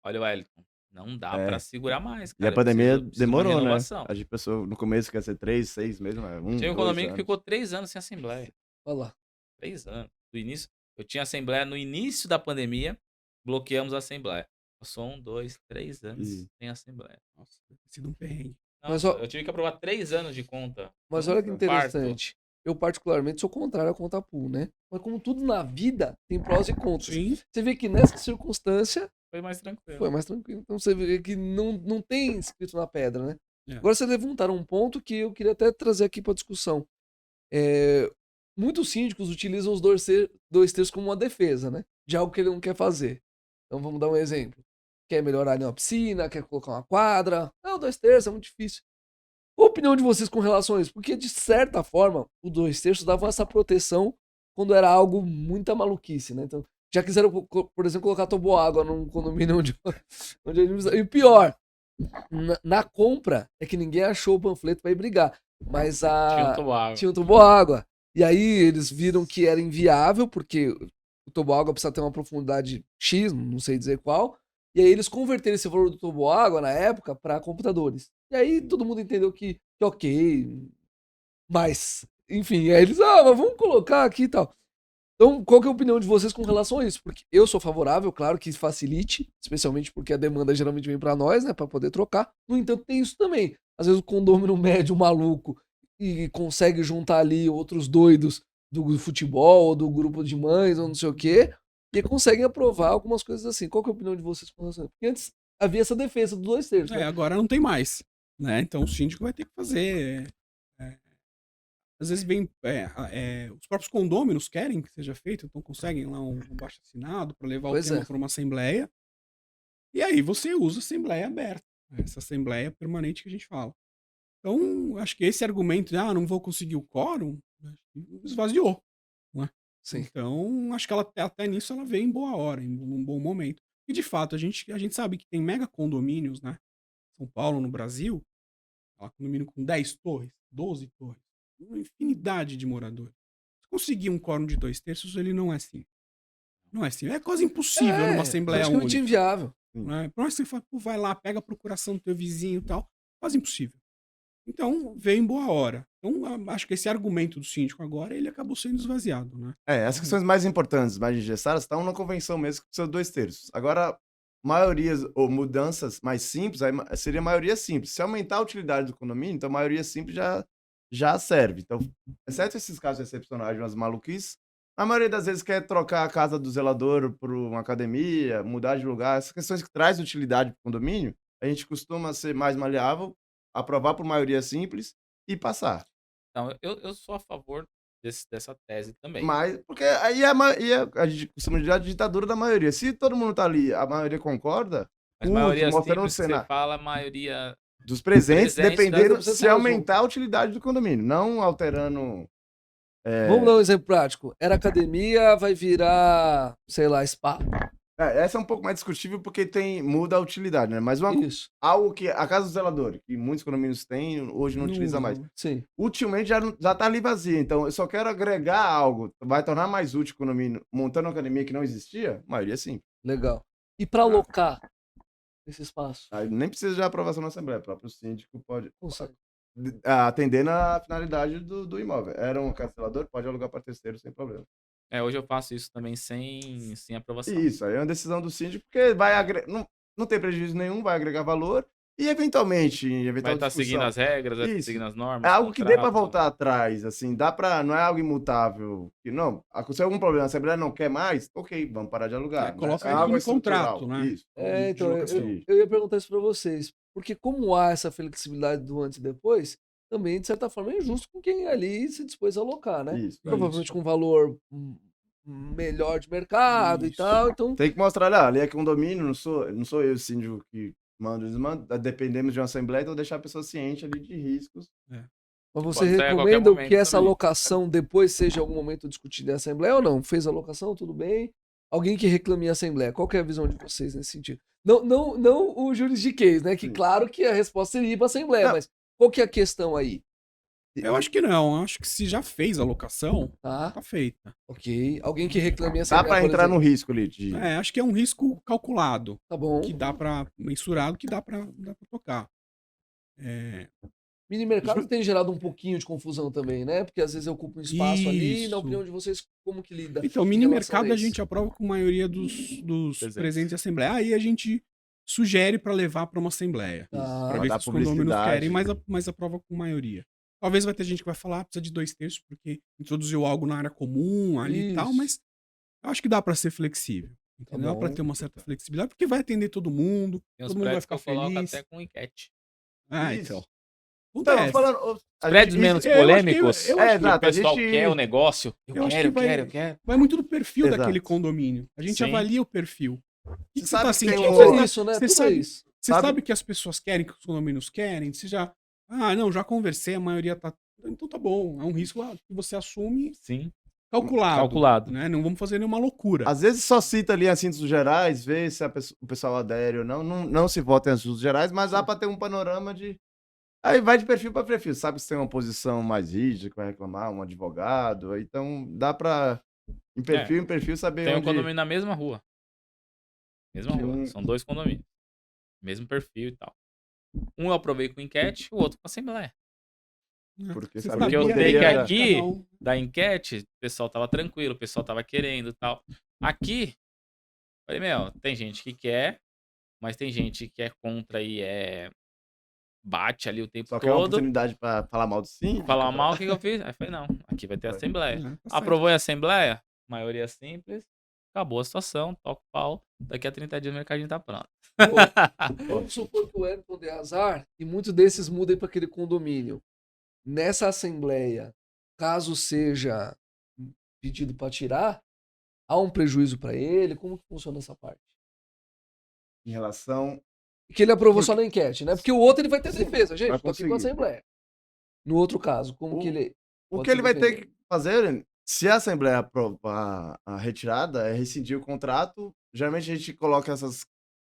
Olha o Wellington. Não dá É. pra segurar mais, E cara. a pandemia Preciso de uma demorou, né? renovação. A gente pensou, no começo que ia ser 3, 6 meses, mas Tinha um 2 condomínio que anos. ficou 3 anos sem assembleia. Olha lá. 3 anos. Do início, eu tinha assembleia no início da pandemia, bloqueamos a assembleia. Passou 1, 2, 3 anos Ih. sem assembleia. Nossa, deve ter sido um perrengue. Mas, Nossa, ó- eu tive que aprovar 3 anos de conta. Mas olha que Um parto. interessante. Eu, particularmente, sou contrário à conta pool, né? Mas como tudo na vida, tem prós e contras. Sim. Você vê que nessa circunstância Foi mais tranquilo. foi mais tranquilo. Então você vê que não tem escrito na pedra, né? É. Agora vocês levantaram um ponto que eu queria até trazer aqui para discussão. Muitos síndicos utilizam os 2/3 como uma defesa, né? De algo que ele não quer fazer. Então vamos dar um exemplo. Quer melhorar ali uma piscina, quer colocar uma quadra. Não, 2/3 é muito difícil. Qual a opinião de vocês com relação a isso? Porque, de certa forma, o 2/3 dava essa proteção quando era algo muita maluquice, né? Então, já quiseram, por exemplo, colocar toboágua num condomínio onde e o pior, na compra, é que ninguém achou o panfleto pra ir brigar. Mas tinha um toboágua. E aí eles viram que era inviável, porque o toboágua precisa ter uma profundidade X, não sei dizer qual. E aí eles converteram esse valor do toboágua, na época, para computadores. E aí todo mundo entendeu que ok. Mas, enfim, aí eles, mas vamos colocar aqui e tal. Então, qual que é a opinião de vocês com relação a isso? Porque eu sou favorável, claro que facilite, especialmente porque a demanda geralmente vem para nós, né, para poder trocar. No entanto, tem isso também. Às vezes o condomínio médio maluco e consegue juntar ali outros doidos do futebol, ou do grupo de mães, ou não sei o quê, e conseguem aprovar algumas coisas assim. Qual que é a opinião de vocês com relação a isso? Porque antes havia essa defesa do 2/3. Né? Agora não tem mais, né? Então o síndico vai ter que fazer. Às vezes vem. Os próprios condôminos querem que seja feito, então conseguem lá um baixo assinado para levar Pois o tema é. para uma assembleia. E aí você usa a assembleia aberta, né, essa assembleia permanente que a gente fala. Então, acho que esse argumento de não vou conseguir o quórum, acho que esvaziou, não é? Sim. Então, acho que ela até nisso ela veio em boa hora, em um bom momento. E de fato, a gente sabe que tem mega condomínios, né? São Paulo, no Brasil, condomínio com 10 torres, 12 torres, uma infinidade de moradores. Se conseguir um quórum de 2/3, ele não é simples. Não é simples. É quase impossível numa assembleia praticamente única. inviável. Né? Por mais que você fala, pô, vai lá, pega a procuração do teu vizinho e tal, quase impossível. Então, veio em boa hora. Então, acho que esse argumento do síndico agora, ele acabou sendo esvaziado, né? As questões mais importantes, mais engessadas, estão na convenção mesmo, que precisa de 2/3. Agora, maiorias ou mudanças mais simples, aí seria maioria simples. Se aumentar a utilidade do condomínio, então a maioria simples já serve. Então, exceto esses casos excepcionais, umas maluquices, a maioria das vezes quer trocar a casa do zelador por uma academia, mudar de lugar. Essas questões que trazem utilidade para o condomínio, a gente costuma ser mais maleável, aprovar por maioria simples e passar. Então, eu sou a favor dessa tese também. Mas, porque aí a gente costuma dizer a ditadura da maioria. Se todo mundo tá ali, a maioria concorda, Mas maioria mostrando no simples que você Senado fala, a maioria dos presentes, presentes, dependendo você se tem razão. aumentar a utilidade do condomínio, não alterando. Vamos dar um exemplo prático. Era academia, vai virar, sei lá, spa. Essa é um pouco mais discutível porque muda a utilidade, né? Mas Isso, algo que a casa do zelador, que muitos condomínios têm, hoje não utiliza usa, mais. né? sim. Ultimamente já tá ali vazia, então eu só quero agregar algo, vai tornar mais útil o condomínio, montando uma academia que não existia, maioria sim. Legal. E para alocar esse espaço? Aí nem precisa de aprovação na Assembleia, o próprio síndico pode Consegue. atender na finalidade do imóvel. Era um cancelador, pode alugar para terceiro sem problema. hoje eu faço isso também sem aprovação. Isso, aí é uma decisão do síndico, porque não tem prejuízo nenhum, vai agregar valor e eventualmente, em Vai eventual estar seguindo discussão, as regras, vai estar isso. seguindo as É normas, algo que dê para contrato. voltar atrás, assim, não é algo imutável, que não, aconteceu algum problema, a Assembleia não quer mais, ok, vamos parar de alugar. Coloca É isso algo no estrutural, contrato, né? isso. Então, Isso. eu ia perguntar isso para vocês. Porque como há essa flexibilidade do antes e depois, também, de certa forma, é injusto com quem ali se dispôs a alocar, né? Isso. Provavelmente com valor melhor de mercado e Isso. tal, então... Tem que mostrar, ali é condomínio, não sou eu o síndico que manda, eles mandam, dependemos de uma assembleia, então deixar a pessoa ciente ali de riscos. Mas você Pode sair a qualquer recomenda momento que essa também. alocação depois seja em algum momento discutida em assembleia ou não? Fez a alocação, tudo bem? Alguém que reclame em assembleia, qual que é a visão de vocês nesse sentido? Não o juridiquês, né? Que Sim. claro que a resposta seria ir para assembleia, Não. mas qual que é a questão aí? Eu acho que não. Acho que se já fez a locação, Tá, tá feita. ok. Alguém que reclame em Dá assembleia, para por entrar no exemplo. risco ali de... Acho que é um risco calculado, Tá bom. que dá pra mensurado, que dá pra tocar. Mini mercado tem gerado um pouquinho de confusão também, né? Porque às vezes eu ocupo um espaço ali, Isso. na opinião de vocês, como que lida? Então, em mini relação mercado a a isso? gente aprova com a maioria dos Presentes. presentes de assembleia. Aí a gente sugere para levar para uma assembleia. Tá. Para Pra ver dar se os condôminos publicidade. querem, mas aprova com maioria. Talvez vai ter gente que vai falar, precisa de 2/3, porque introduziu algo na área comum ali e tal, Isso. mas eu acho que dá para ser flexível. Entendeu? Dá para bom. ter uma certa flexibilidade, porque vai atender todo mundo, Tem uns todo mundo vai prédios que ficar eu coloco feliz. até com enquete. Isso. Então. Então, Acontece. falando... Prédios menos eu acho que- polêmicos, eu acho que- que o exato, a pessoal gente- quer o negócio. Eu acho que vai- Eu quero. Vai muito do perfil Exato. daquele condomínio. A gente Sim. avalia o perfil. O que Você você sabe tá que tem sentindo? um- Tudo Você é tá- isso, né? você Tudo sabe- é isso. Você Sabe- sabe que as pessoas querem, que os condomínios querem? Você já. Não, já conversei, a maioria tá. Então tá bom. É um risco que você assume Sim. calculado. Né? Não vamos fazer nenhuma loucura. Às vezes só cita ali assuntos gerais, vê se o pessoal adere ou não. Não se vota em assuntos gerais, mas dá para ter um panorama de... Aí vai de perfil para perfil. Sabe se tem uma posição mais rígida que vai reclamar, um advogado. Então dá para, em perfil, saber Tem um onde... condomínio na mesma rua. Mesma Que rua. um- São 2 condomínios. Mesmo perfil e tal. Um eu aprovei com enquete, o outro com assembleia. Porque Você sabe Porque eu que sei que poderia- aqui, cada um- da enquete, o pessoal tava tranquilo, o pessoal tava querendo e tal. Aqui, falei, tem gente que quer, mas tem gente que é contra e bate ali o tempo Só quer uma todo. oportunidade para falar mal do síndico. Falar mal, o que eu fiz? Aí falei, não, aqui vai ter assembleia. Tá certo. Aprovou em assembleia? Maioria simples. Acabou a situação, toca o pau. Daqui a 30 dias o mercadinho tá pronto. Vamos supor que o Wellington dê azar e muitos desses mudem para aquele condomínio. Nessa assembleia, caso seja pedido para tirar, há um prejuízo para ele? Como que funciona essa parte? em relação... Que ele aprovou só Porque- na enquete, né? Porque o outro ele vai ter Sim, defesa, gente. vai Tô aqui com a conseguir. Assembleia. No outro caso, como O- que ele. O pode que se ele vai ter defender? que fazer, se a Assembleia aprovar a retirada, é rescindir o contrato. Geralmente a gente coloca essas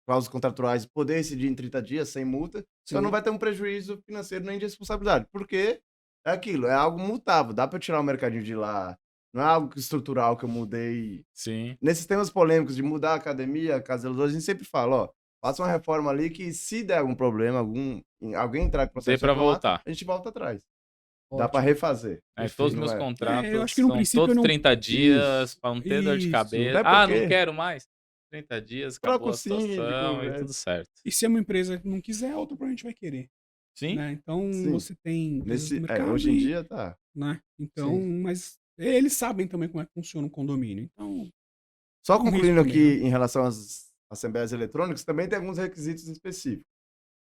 cláusulas contratuais poder rescindir em 30 dias, sem multa. Então não Sim. vai ter um prejuízo financeiro nem de responsabilidade. Porque é aquilo, é algo mutável. Dá para tirar o mercadinho de lá. Não é algo estrutural que eu mudei. Sim. Nesses temas polêmicos de mudar a academia, a casa zeladora, a gente sempre fala, ó, faça uma reforma ali que se der algum problema, alguém entrar com processo Dê pra de reforma, voltar. a gente volta atrás. Dá Ótimo. pra refazer. Aí Enfim, todos os não meus é- contratos eu acho que no são princípio todos não- 30 dias, pra não ter dor de Isso. cabeça. Até Ah, não porque- quero mais. 30 dias, Troca acabou o a situação síndico, e é. tudo certo. E se uma empresa não quiser, a outra provavelmente vai querer. Sim? Né? Então Sim. você tem empresas no mercado hoje em e, dia tá. né? Então, Sim. mas eles sabem também como é que funciona um condomínio. Então, Só Um risco concluindo também, aqui em relação às assembleias eletrônicas, também tem alguns requisitos específicos.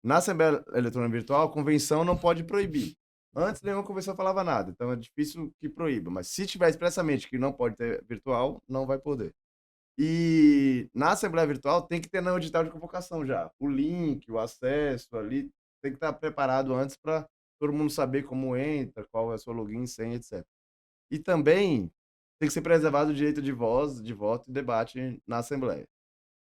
Na Assembleia Eletrônica Virtual, a convenção não pode proibir. Antes, nenhuma convenção falava nada, então é difícil que proíba. Mas se tiver expressamente que não pode ter virtual, não vai poder. E na Assembleia Virtual tem que ter no edital de convocação já. O link, o acesso ali, tem que estar preparado antes para todo mundo saber como entra, qual é o seu login, senha, etc. E também tem que ser preservado o direito de voz, de voto e debate na Assembleia.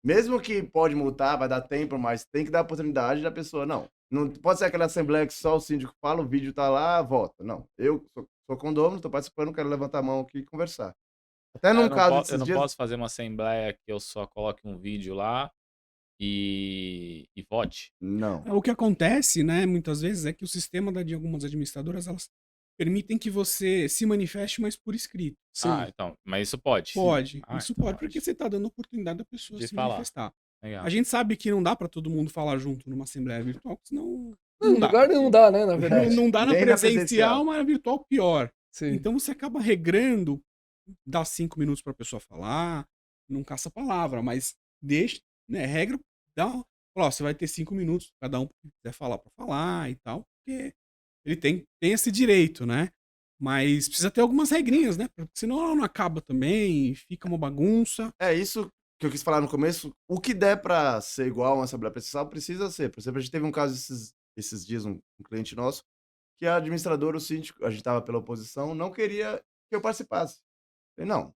Mesmo que pode multar, vai dar tempo, mas tem que dar oportunidade da pessoa. Não pode ser aquela Assembleia que só o síndico fala, o vídeo tá lá, vota. Não, eu sou condômino, estou participando, quero levantar a mão aqui e conversar. Até Eu num não, caso eu desses não dias... posso fazer uma assembleia que eu só coloque um vídeo lá e vote. Não. o que acontece, né, muitas vezes, é que o sistema de algumas administradoras, elas permitem que você se manifeste, mas por escrito. Sim. Ah, então, mas isso pode. Pode, Ah, isso então pode, porque você está dando oportunidade da pessoa De se falar. manifestar. Legal. A gente sabe que não dá para todo mundo falar junto numa assembleia virtual, senão Não, não dá. lugar nenhum dá, né? Na verdade. Não dá na Nem na presencial, presencial. mas na virtual pior. Sim. Então você acaba regrando, dá 5 minutos para a pessoa falar, não caça palavra, mas deixa, né, regra, fala, ó, você vai ter 5 minutos, cada um que quiser falar para falar e tal, porque ele tem esse direito, né? Mas precisa ter algumas regrinhas, né? Porque senão ela não acaba também, fica uma bagunça. É isso que eu quis falar no começo. O que der para ser igual a uma Assembleia Presencial precisa ser. Por exemplo, a gente teve um caso esses dias, um cliente nosso, que a administradora, o síndico, a gente estava pela oposição, não queria que eu participasse. Eu falei, não,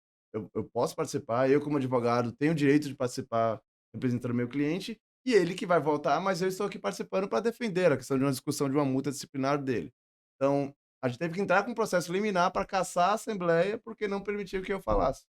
eu posso participar, eu como advogado tenho o direito de participar representando o meu cliente, e ele que vai votar, mas eu estou aqui participando para defender a questão de uma discussão de uma multa disciplinar dele. Então, a gente teve que entrar com um processo liminar para caçar a Assembleia, porque não permitiu que eu falasse.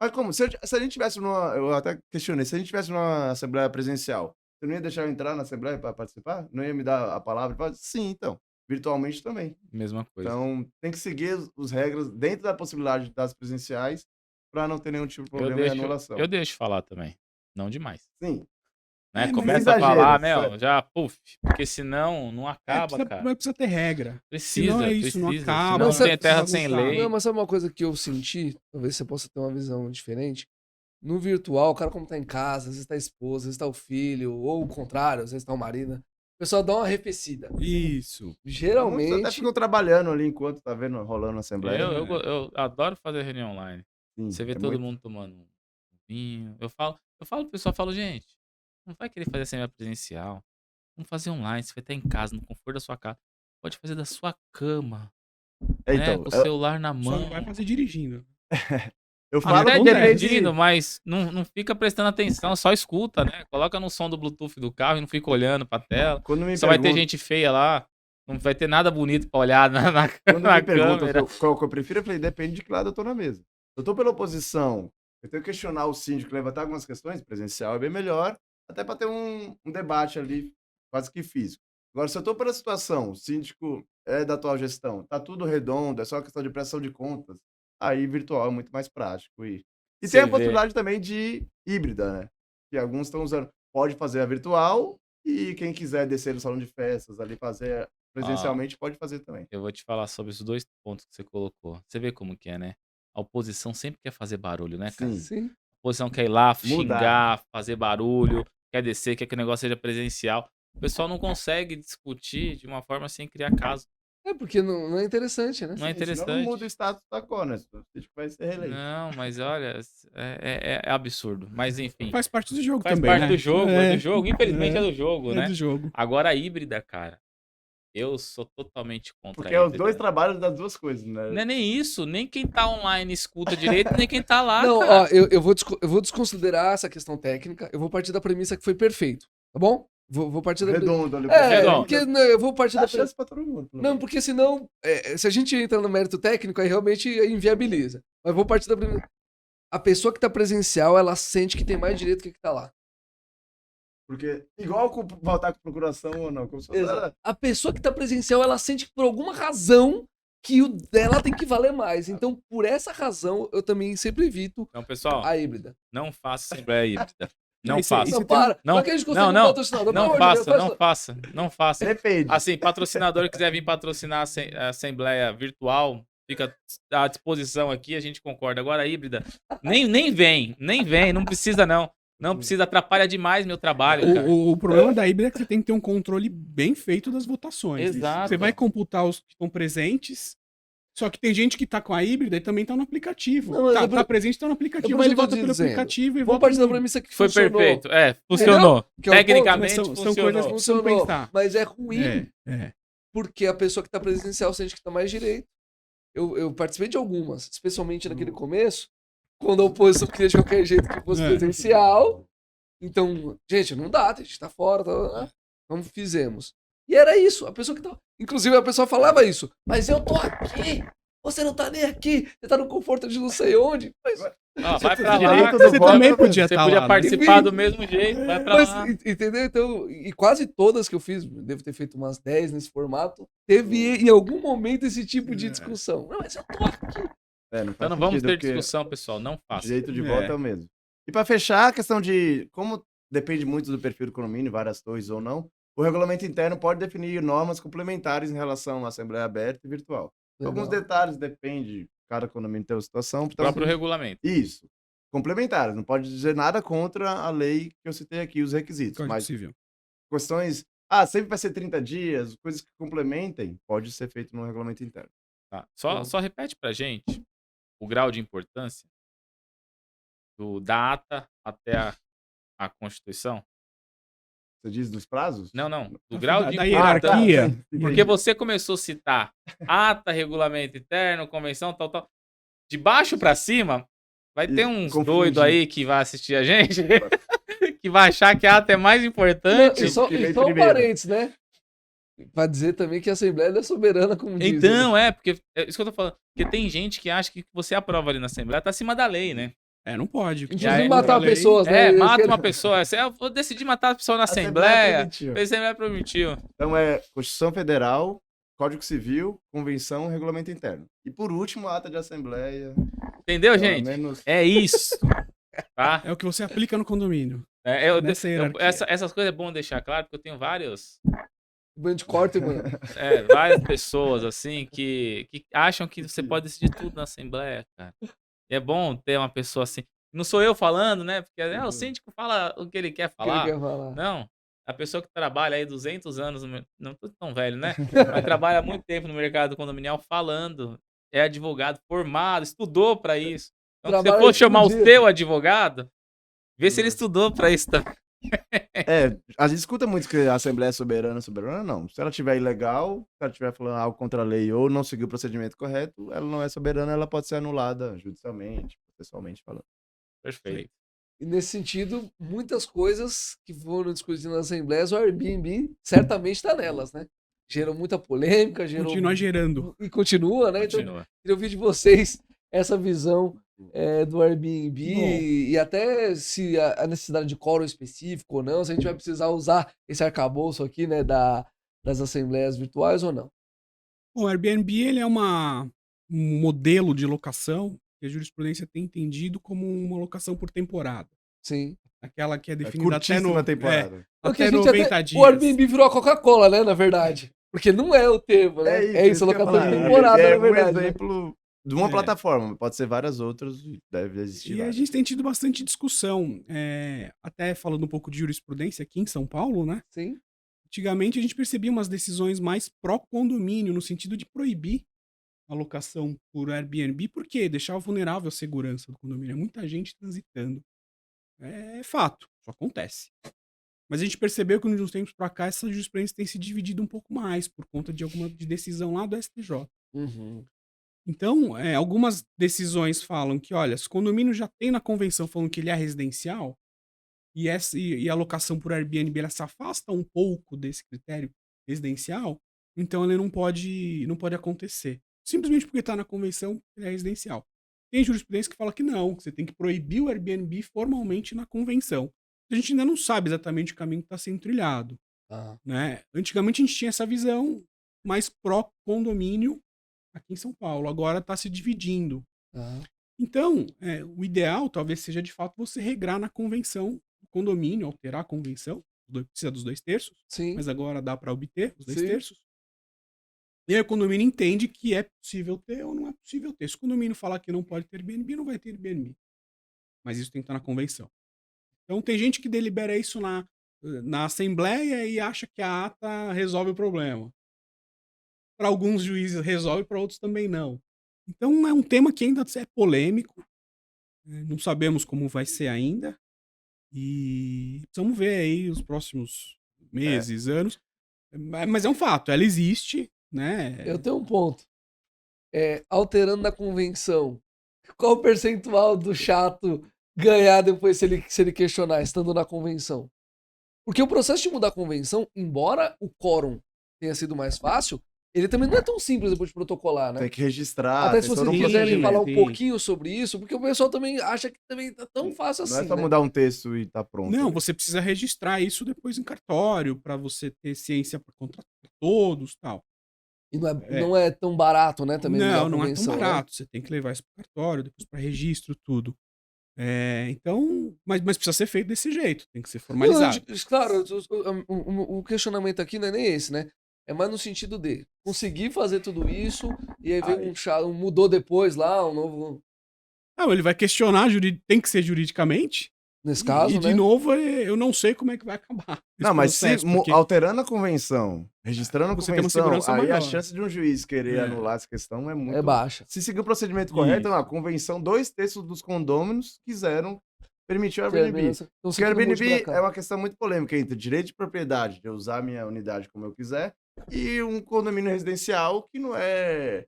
Mas como? Se a gente tivesse numa... Eu até questionei, se a gente tivesse numa Assembleia presencial, você não ia deixar eu entrar na Assembleia para participar? Não ia me dar a palavra? Sim, então. Virtualmente também. Mesma coisa. Então, tem que seguir as regras dentro da possibilidade das presenciais para não ter nenhum tipo de problema e anulação. eu deixo falar também. Não demais. Sim. Né? É, mas Começa a exagero, falar, sabe? meu, já, puf. Porque senão não acaba, cara. Mas precisa ter regra. Precisa, senão é isso, não precisa. acaba, Senão não não tem fica terra sem bagunçado. lei. Não, mas sabe uma coisa que eu senti? Talvez você possa ter uma visão diferente. No virtual, o cara como tá em casa, às vezes tá a esposa, às vezes tá o filho, ou o contrário, às vezes tá o marido, né? O pessoal dá uma arrefecida. Isso. Muitos até Geralmente, ficam trabalhando ali enquanto tá vendo, rolando a Assembleia. Eu adoro fazer reunião online. Sim, Você vê é todo muito- mundo tomando um vinho. Eu falo, o pessoal fala, gente, não vai querer fazer assembleia presencial. Vamos fazer online, você vai estar em casa, no conforto da sua casa. Pode fazer da sua cama, né? Então, Com o celular na Só mão. não vai fazer dirigindo. eu falo Até com dependendo, mas não fica prestando atenção, só escuta, né? Coloca no som do Bluetooth do carro e não fica olhando pra tela. Quando me Só vai ter perguntam- gente feia lá. Não vai ter nada bonito pra olhar na Quando na me perguntam câmera. qual que eu prefiro, eu falei, depende de que lado eu tô na mesa. Eu tô pela oposição, eu tenho que questionar o síndico, levantar algumas questões, presencial é bem melhor, até para ter um debate ali, quase que físico. Agora, se eu tô pela situação, o síndico é da atual gestão, tá tudo redondo, é só questão de prestação de contas, aí virtual é muito mais prático. E Você tem a vê. possibilidade também de híbrida, né? Que alguns estão usando. Pode fazer a virtual e quem quiser descer no salão de festas ali, fazer presencialmente, pode fazer também. Eu vou te falar sobre os 2 pontos que você colocou. Você vê como que é, né? A oposição sempre quer fazer barulho, né, cara? Sim. sim. A oposição quer ir lá, Mudar. xingar, fazer barulho, quer descer, quer que o negócio seja presencial. O pessoal não consegue discutir de uma forma sem criar caso. É, porque não é interessante, né? Não é Sim, senão interessante. muda o status da Connors. O síndico vai ser reeleito. Não, mas olha, é absurdo. Mas enfim, Faz parte do jogo faz também, parte né? do jogo, é do jogo. Infelizmente é do É jogo, né? do jogo. Agora a híbrida, cara, eu sou totalmente contra Porque a é os híbrida. dois trabalhos das duas coisas, Não né? é nem isso, nem quem tá online escuta direito, nem quem tá lá, Não, cara. ó, eu vou desconsiderar essa questão técnica. Eu vou partir da premissa que foi perfeito, tá bom? Vou partir da premissa. Redondo ali. Redondo. Porque né, eu vou partir Dá da chance pra todo mundo. pelo Não, menos. porque senão, se a gente entra no mérito técnico, aí realmente inviabiliza. Mas vou partir da premissa. A pessoa que tá presencial, ela sente que tem mais direito que tá lá. Porque, igual voltar com procuração ou não, como se fosse... Exato. A pessoa que tá presencial, ela sente que por alguma razão que o dela tem que valer mais. Então, por essa razão, eu também sempre evito Então, pessoal, a híbrida. não faça assembleia híbrida. Não Isso aí, faça. isso Não, para. Não, Como é que a gente consegue não, um patrocinador? Pelo Não amor de Deus, faça, faz não isso. faça, não faça. Depende. Assim, patrocinador que quiser vir patrocinar a assembleia virtual, fica à disposição aqui, a gente concorda. Agora a híbrida, nem vem, não precisa não. Não precisa, atrapalha demais meu trabalho, cara. O problema da híbrida é que você tem que ter um controle bem feito das votações. Exato. Você vai computar os que estão presentes, só que tem gente que tá com a híbrida e também tá no aplicativo. Não, mas Tá presente, tá no aplicativo, por mas isso ele eu tô vota pelo dizendo. aplicativo e Vamos vota partir da no- premissa que Foi funcionou. perfeito. funcionou. Que é o ponto, Tecnicamente mas são funcionou. coisas que Funcionou. pensar. Mas é ruim. É. Porque a pessoa que tá presencial sente que tá mais direito. Eu participei de algumas, especialmente naquele começo, quando a oposição queria de qualquer jeito que fosse presencial. Então, gente, não dá, a gente tá fora, tá, como fizemos. E era isso, a pessoa que tá... Inclusive, a pessoa falava isso, mas eu tô aqui, você não tá nem aqui, você tá no conforto de não sei onde. Mas, Vai pra lá. direito do Você voto, também né? podia Você estar podia lá. participar Enfim. do mesmo jeito, vai pra mas, lá. entendeu? Então, e quase todas que eu fiz, devo ter feito umas 10 nesse formato, teve em algum momento esse tipo de discussão. Não, mas eu tô aqui. Não Então faz não vamos sentido, ter porque discussão, pessoal, não O faça. jeito de voto é o mesmo. E pra fechar, a questão de como depende muito do perfil do condomínio, várias torres ou não, o regulamento interno pode definir normas complementares em relação à assembleia aberta e virtual. Alguns Legal. detalhes depende, cada condomínio tem uma situação. O próprio regulamento. Isso. Complementares, não pode dizer nada contra a lei que eu citei aqui, os requisitos. Código Mas Civil. questões, sempre vai ser 30 dias, coisas que complementem, pode ser feito no regulamento interno. Tá. Só repete pra gente o grau de importância da ata até a Constituição. Você diz dos prazos? Não. Do grau de Da importância. hierarquia. Porque você começou a citar ata, regulamento interno, convenção, tal. De baixo pra cima, vai ter uns confundir. doidos aí que vai assistir a gente, que vai achar que a ata é mais importante. E só Tirei um primeiro. parênteses, né? Pra dizer também que a Assembleia não é soberana, como dizem. Então, porque é isso que eu tô falando. Porque tem gente que acha que você aprova ali na Assembleia, tá acima da lei, né? Não pode. Inclusive aí, matar lei. pessoas, né? Mata uma pessoa. Eu vou decidir matar a pessoa na Assembleia. permitiu. A Assembleia permitiu. Então é Constituição Federal, Código Civil, Convenção, Regulamento Interno. E por último, a ata de Assembleia. Entendeu, pelo gente? menos- É isso. Tá? É o que você aplica no condomínio. Nessa Eu- hierarquia. essas coisas é bom deixar claro, porque eu tenho várias Band corte, mano. pessoas, assim, que acham que você pode decidir tudo na Assembleia, cara. E é bom ter uma pessoa assim. Não sou eu falando, né? Porque o síndico fala o que ele quer O que ele falar. quer falar? Não. A pessoa que trabalha aí 200 anos, não tô tão velho, né? Mas trabalha há muito tempo no mercado condominial falando. É advogado formado, estudou pra isso. Então, se você Trabalha for chamar o todo dia. seu advogado, vê se ele estudou pra isso também. A gente escuta muito que a Assembleia é soberana, não. Se ela tiver ilegal, se ela estiver falando algo contra a lei ou não seguir o procedimento correto, ela não é soberana, ela pode ser anulada judicialmente, processualmente falando. Perfeito. E nesse sentido, muitas coisas que foram discutidas nas assembleias, o Airbnb certamente está nelas, né? Gerou muita polêmica, gerou... Continua gerando. E continua, né? Então, Continua. queria ouvir de vocês essa visão do Airbnb Bom. e até se a necessidade de quórum específico ou não, se a gente vai precisar usar esse arcabouço aqui, né, das assembleias virtuais ou não. Bom, o Airbnb ele é um modelo de locação que a jurisprudência tem entendido como uma locação por temporada. Sim. Aquela que é É definida até curtíssima no, temporada. Porque até a gente 90 dias. O Airbnb virou a Coca-Cola, né, na verdade. Porque não é o termo, né? É isso, a que eu ia locação falar. de temporada, É na verdade. um né? exemplo de uma É. plataforma, pode ser várias outras, deve existir E a várias. gente tem tido bastante discussão, até falando um pouco de jurisprudência aqui em São Paulo, né? Sim. Antigamente a gente percebia umas decisões mais pró-condomínio, no sentido de proibir a locação por Airbnb, porque deixava vulnerável a segurança do condomínio. É muita gente transitando. É fato, isso acontece. Mas a gente percebeu que, de uns tempos para cá, essa jurisprudência tem se dividido um pouco mais, por conta de alguma decisão lá do STJ. Uhum. Então, algumas decisões falam que, olha, se o condomínio já tem na convenção falando que ele é residencial, e a locação por Airbnb ela se afasta um pouco desse critério residencial, então ele não pode acontecer. Simplesmente porque está na convenção, ele é residencial. Tem jurisprudência que fala que não, que você tem que proibir o Airbnb formalmente na convenção. A gente ainda não sabe exatamente o caminho que está sendo trilhado. Ah, Né? Antigamente a gente tinha essa visão mais pró-condomínio aqui em São Paulo. Agora está se dividindo. ah. Então, o ideal talvez seja de fato você regrar na convenção do condomínio, alterar a convenção. Precisa dos 2/3, Sim, mas agora dá para obter os sim. 2/3. E aí o condomínio entende que é possível ter ou não é possível ter. Se o condomínio falar que não pode ter Airbnb, não vai ter Airbnb. Mas isso tem que estar na convenção. Então tem gente que delibera isso na assembleia e acha que a ata resolve o problema. Para alguns juízes resolve, para outros também não. Então é um tema que ainda é polêmico. Não sabemos como vai ser ainda. E precisamos ver aí os próximos meses, anos. Mas é um fato, ela existe, né? Eu tenho um ponto. Alterando na convenção, qual o percentual do chato ganhar depois se ele questionar, estando na convenção? Porque o processo de mudar a convenção, embora o quórum tenha sido mais fácil, ele também não é tão simples depois de protocolar, né? Tem que registrar, Até tem se todo vocês um quiserem procedimento. falar um sim. pouquinho sobre isso, porque o pessoal também acha que também tá tão fácil Não é assim, só né? mudar um texto e tá pronto. Não, você precisa registrar isso depois em cartório, para você ter ciência para contratar todos e tal. E não é tão barato, né, também mudar a Não é tão convenção, né? barato. Você tem que levar isso para cartório, depois para registro, tudo. Então, mas precisa ser feito desse jeito, tem que ser formalizado. Claro, o questionamento aqui não é nem esse, né? É mais no sentido de conseguir fazer tudo isso e aí vem mudou depois lá, um novo. Não, ele vai questionar, tem que ser juridicamente. Nesse caso, E de né? novo, eu não sei como é que vai acabar. Não, mas se processo, porque alterando a convenção, registrando a Você tem uma convenção, segurança aí a maior. chance de um juiz querer anular essa questão é muito... É baixa. Se seguir o procedimento correto, Isso. a convenção, 2/3 dos condôminos quiseram permitir o Airbnb. Então, Porque o Airbnb é uma questão muito polêmica entre direito de propriedade, de eu usar a minha unidade como eu quiser, e um condomínio residencial que não é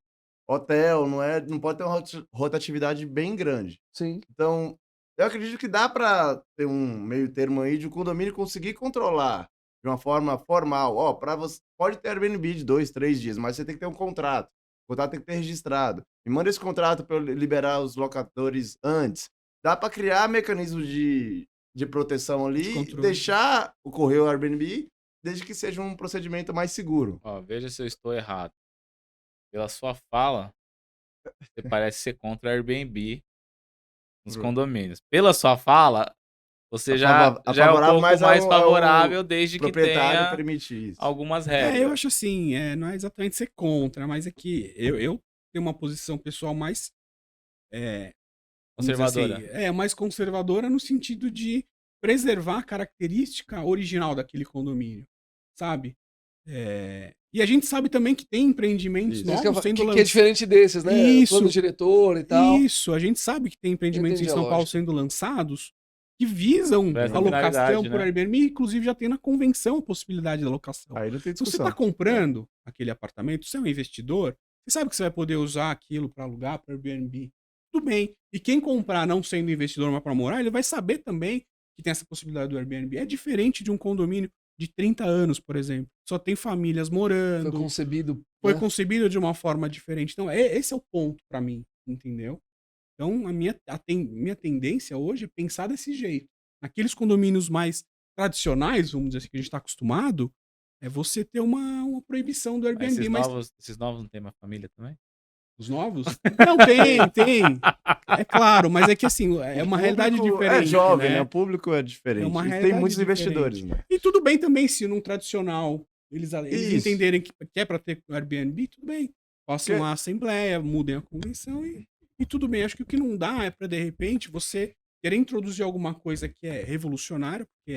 hotel, não pode ter uma rotatividade bem grande. Sim. Então, eu acredito que dá para ter um meio termo aí de o condomínio conseguir controlar de uma forma formal. Ó, para você pode ter Airbnb de 2, 3 dias, mas você tem que ter um contrato. O contrato tem que ter registrado. Me manda esse contrato para eu liberar os locadores antes. Dá para criar mecanismos de proteção ali De e controle. deixar ocorrer o Airbnb, desde que seja um procedimento mais seguro. Ó, veja se eu estou errado. Pela sua fala, você parece ser contra o Airbnb nos condomínios. Pela sua fala, você já é um favorável pouco mais mais ao favorável desde que proprietário tenha permitir isso. algumas eu regras. acho assim, não é exatamente ser contra, mas é que eu tenho uma posição pessoal mais vamos dizer Conservadora. assim, mais conservadora no sentido de preservar a característica original daquele condomínio, sabe? E a gente sabe também que tem empreendimentos Isso. novos sendo Que é lançados. diferente desses, né? Isso. Plano diretor e tal. Isso, a gente sabe que tem empreendimentos em Entendi a São Paulo lógica. sendo lançados que visam Com essa a locação finalidade, por né? Airbnb, inclusive já tem na convenção a possibilidade da locação. Aí não tem Se você discussão. está comprando aquele apartamento, você é um investidor, você sabe que você vai poder usar aquilo para alugar para Airbnb. Tudo bem. E quem comprar não sendo investidor, mas para morar, ele vai saber também que tem essa possibilidade do Airbnb. É diferente de um condomínio de 30 anos, por exemplo. Só tem famílias morando. Foi concebido. Foi né? concebido de uma forma diferente. Então, esse é o ponto para mim, entendeu? Então, a minha tendência hoje é pensar desse jeito. Naqueles condomínios mais tradicionais, vamos dizer assim, que a gente está acostumado, é você ter uma proibição do Airbnb. Esses novos não tem uma família também? Os novos? Não, tem. É claro, mas é que assim, é uma realidade diferente. É jovem, né? né? O público é diferente. É uma E tem realidade muitos diferente. investidores, né? E tudo bem também se num tradicional eles Isso. entenderem que é para ter Airbnb, tudo bem. Façam a assembleia, mudem a convenção e tudo bem. Acho que o que não dá é para, de repente, você querer introduzir alguma coisa que é revolucionária, porque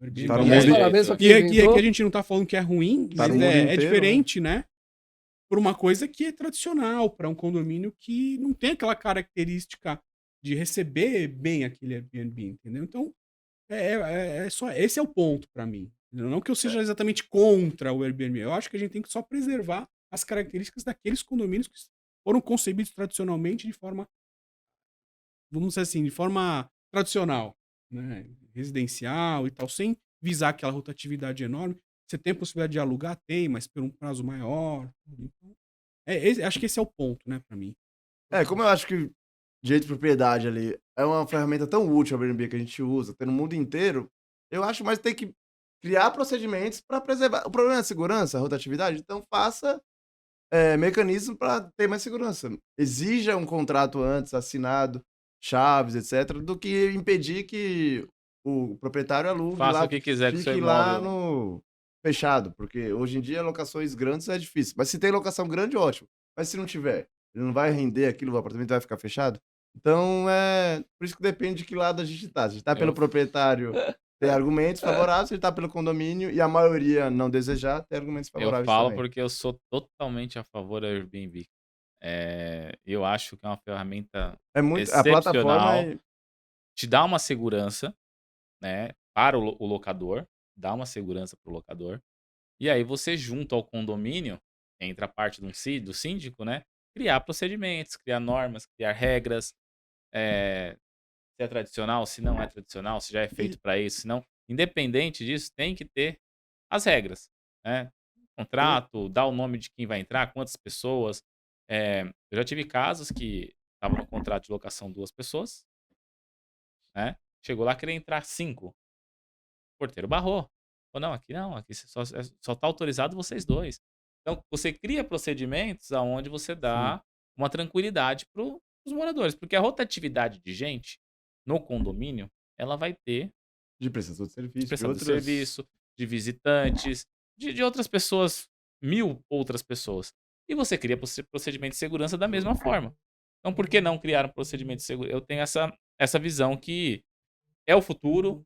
Airbnb. Tá no E mundo aí, inteiro. fala mesmo E aqui inventou? a gente não tá falando que é ruim, Tá mas no mundo é inteiro, né? diferente, né? Por uma coisa que é tradicional, para um condomínio que não tem aquela característica de receber bem aquele Airbnb, entendeu? Então, é só esse é o ponto para mim. Não que eu seja exatamente contra o Airbnb. Eu acho que a gente tem que só preservar as características daqueles condomínios que foram concebidos tradicionalmente de forma, vamos dizer assim, de forma tradicional, né? Residencial e tal, sem visar aquela rotatividade enorme. Você tem a possibilidade de alugar? Tem, mas por um prazo maior. Então, acho que esse é o ponto, né, para mim. Como eu acho que direito de propriedade ali é uma ferramenta tão útil, a Airbnb, que a gente usa, tem no mundo inteiro, eu acho mais tem que criar procedimentos para preservar. O problema é a segurança, a rotatividade, então faça mecanismo para ter mais segurança. Exija um contrato antes, assinado, chaves, etc., do que impedir que o proprietário alugue Faça lá, o que quiser com o seu fique lá imóvel. no fechado, porque hoje em dia locações grandes é difícil. Mas se tem locação grande, ótimo. Mas se não tiver, ele não vai render aquilo, o apartamento vai ficar fechado. Então, por isso que depende de que lado a gente tá. Se a gente tá pelo Eu, proprietário, tem argumentos favoráveis, se ele tá pelo condomínio e a maioria não desejar, tem argumentos eu favoráveis falo também. porque eu sou totalmente a favor do Airbnb. Eu acho que é uma ferramenta É muito, a plataforma excepcional, te dá uma segurança, né, para o locador, dá uma segurança para o locador. E aí você junto ao condomínio, entra a parte do síndico, né, criar procedimentos, criar normas, criar regras, se é tradicional, se não é tradicional, se já é feito para isso, se não. Independente disso, tem que ter as regras, né? Contrato, dar o nome de quem vai entrar, quantas pessoas. Eu já tive casos que estavam no contrato de locação 2 pessoas, né? Chegou lá querer entrar 5. O porteiro barrou. Falou, não, aqui só tá autorizado vocês 2. Então, você cria procedimentos aonde você Sim. dá uma tranquilidade para os moradores, porque a rotatividade de gente no condomínio, ela vai ter de prestação de de serviço, de prestador de outras. serviço, de visitantes, de outras pessoas, 1000 outras pessoas. E você cria procedimento de segurança da mesma forma. Então, por que não criar um procedimento de segurança? Eu tenho essa visão que é o futuro,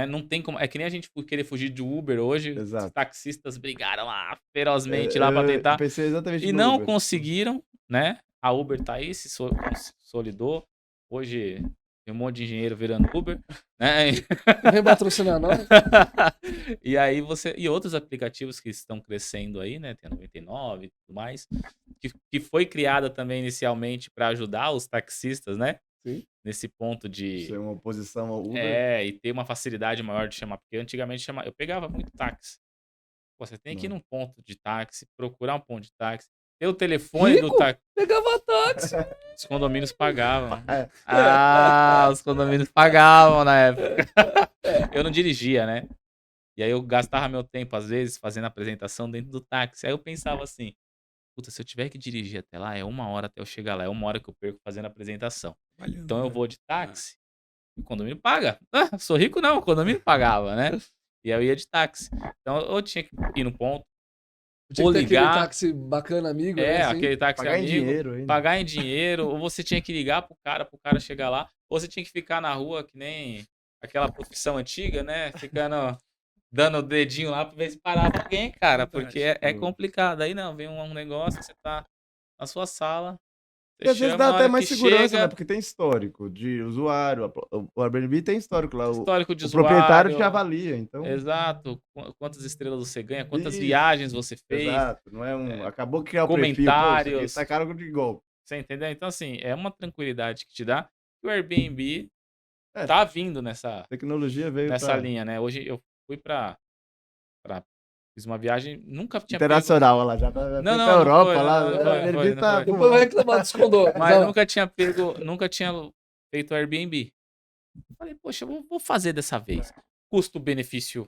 não tem como. É que nem a gente querer fugir de Uber hoje. Os Exato. taxistas brigaram lá ferozmente lá para Eu tentar pensei exatamente e no não Uber. conseguiram, né? A Uber tá aí, se consolidou. Hoje tem um monte de engenheiro virando Uber, né? Vem patrocinar nós. E aí e outros aplicativos que estão crescendo aí, né? Tem a 99 e tudo mais, que foi criada também inicialmente para ajudar os taxistas, né? Sim. Nesse ponto de Ser uma oposição ao Uber. e ter uma facilidade maior de chamar, porque antigamente eu pegava muito táxi. Pô, você tem que ir Não. num ponto de táxi, procurar um ponto de táxi, ter o telefone do Rico? táxi. Pegava táxi. Os condomínios pagavam. É. Os condomínios pagavam na época. Eu não dirigia, né? E aí eu gastava meu tempo, às vezes, fazendo apresentação dentro do táxi. Aí eu pensava assim, puta, se eu tiver que dirigir até lá, é 1 hora até eu chegar lá, é 1 hora que eu perco fazendo a apresentação. Trabalhando, Então eu né? vou de táxi, o condomínio paga. Sou rico não, o condomínio pagava, né? E aí eu ia de táxi. Então eu tinha que ir no ponto, Tinha ou que ter aquele ligar, táxi bacana, amigo, né? Assim. aquele táxi Pagar em amigo, dinheiro ainda. pagar em dinheiro, ou você tinha que ligar pro cara chegar lá, ou você tinha que ficar na rua que nem aquela profissão antiga, né? Ficando dando o dedinho lá pra ver se parava alguém, cara, porque Verdade. é complicado. Aí não, vem um negócio que você tá na sua sala, E você às vezes chama, dá na até hora mais que segurança, né? chega, Porque tem histórico de usuário. O Airbnb tem histórico lá. histórico de O proprietário te usuário, avalia, então. exato, quantas estrelas você ganha, quantas Isso, viagens você fez, exato. Não é um. Acabou de criar o perfil, pô, isso aqui comentários, tá caro de golpe. você entendeu? Então, assim, é uma tranquilidade que te dá, que o Airbnb É, tá vindo nessa tecnologia veio pra. linha, né? Hoje eu fui fiz uma viagem, nunca tinha pego. Internacional, lá já tá. Não, Foi não, pra não Europa foi, lá. não, não o foi, Airbnb não tá. foi. Depois vai reclamar dos condomínios. Mas nunca tinha feito Airbnb. Falei, poxa, eu vou fazer dessa vez. Custo-benefício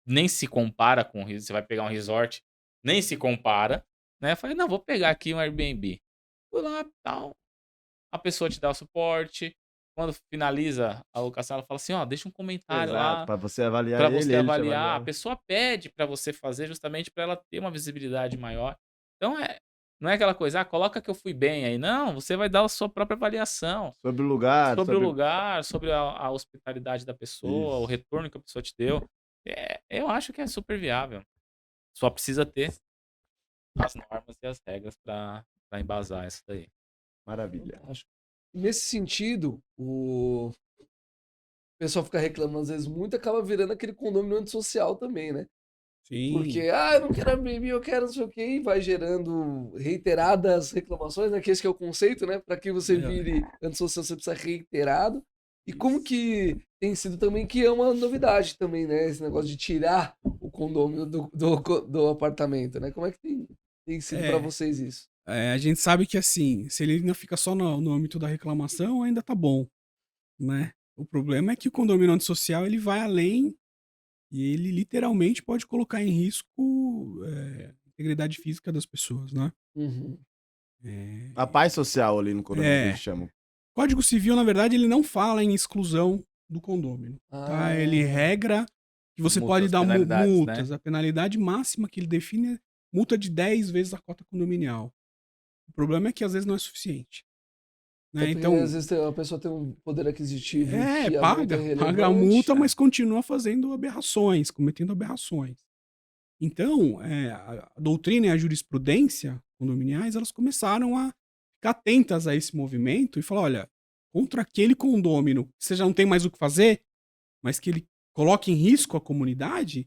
nem se compara com você vai pegar um resort, nem se compara, né? Falei, não, vou pegar aqui um Airbnb. Fui lá, tal. A pessoa te dá o suporte. Quando finaliza a locação, ela fala assim, ó, deixa um comentário Exato, lá pra você avaliar para ele, você ele te avaliar. A avaliar. pessoa pede para você fazer justamente para ela ter uma visibilidade maior. Então Não é aquela coisa, coloca que eu fui bem aí. Não, você vai dar a sua própria avaliação Sobre o lugar, sobre o lugar, sobre a hospitalidade da pessoa, o Isso. retorno que a pessoa te deu. Eu acho que é super viável. Só precisa ter as normas e as regras para embasar isso daí. Maravilha. Fantástico. E nesse sentido, o pessoal fica reclamando às vezes muito, acaba virando aquele condomínio antissocial também, né? Sim. Porque, eu não quero Airbnb, eu quero não sei o quê, e vai gerando reiteradas reclamações, né? Que esse que é o conceito, né? Para que você vire antissocial, você precisa reiterado. E como que tem sido também, que é uma novidade também, né? Esse negócio de tirar o condômino do apartamento, né? Como é que tem sido para vocês isso? A gente sabe que, assim, se ele ainda fica só no âmbito da reclamação, ainda tá bom, né? O problema é que o condomínio antissocial, ele vai além e ele literalmente pode colocar em risco a integridade física das pessoas, né? Uhum. A paz social ali no condomínio que a É. gente chama. Código Civil, na verdade, ele não fala em exclusão do condômino, tá? Ele regra que você Multas, pode dar penalidades, multas. né? A penalidade máxima que ele define é multa de 10 vezes a cota condominial. O problema é que às vezes não é suficiente. Né? Então, às vezes a pessoa tem um poder aquisitivo que a multa é paga a relevante. multa, mas continua fazendo aberrações, cometendo aberrações. Então, a doutrina e a jurisprudência condominiais, elas começaram a ficar atentas a esse movimento e falar, olha, contra aquele condômino, você já não tem mais o que fazer, mas que ele coloque em risco a comunidade,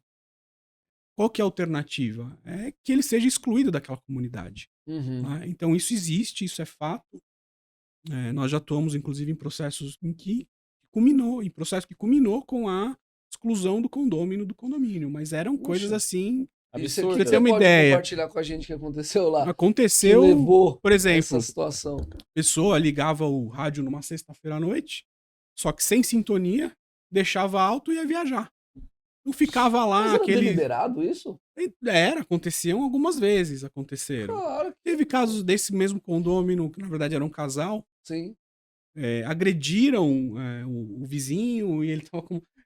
qual que é a alternativa? É que ele seja excluído daquela comunidade. Uhum. Tá? Então, isso existe, isso é fato. Nós já atuamos, inclusive, em processos em processo que culminou com a exclusão do condômino do condomínio, mas eram coisas assim. Isso Absurdo. aqui Você tem uma pode ideia. compartilhar com a gente o que aconteceu lá? Aconteceu, Que levou por exemplo, essa situação. a pessoa ligava o rádio numa sexta-feira à noite, só que sem sintonia, deixava alto e ia viajar. Não ficava lá Mas era aquele. deliberado isso? Aconteciam algumas vezes, aconteceram. Claro. Teve casos desse mesmo condômino, que na verdade era um casal, Sim. agrediram o vizinho e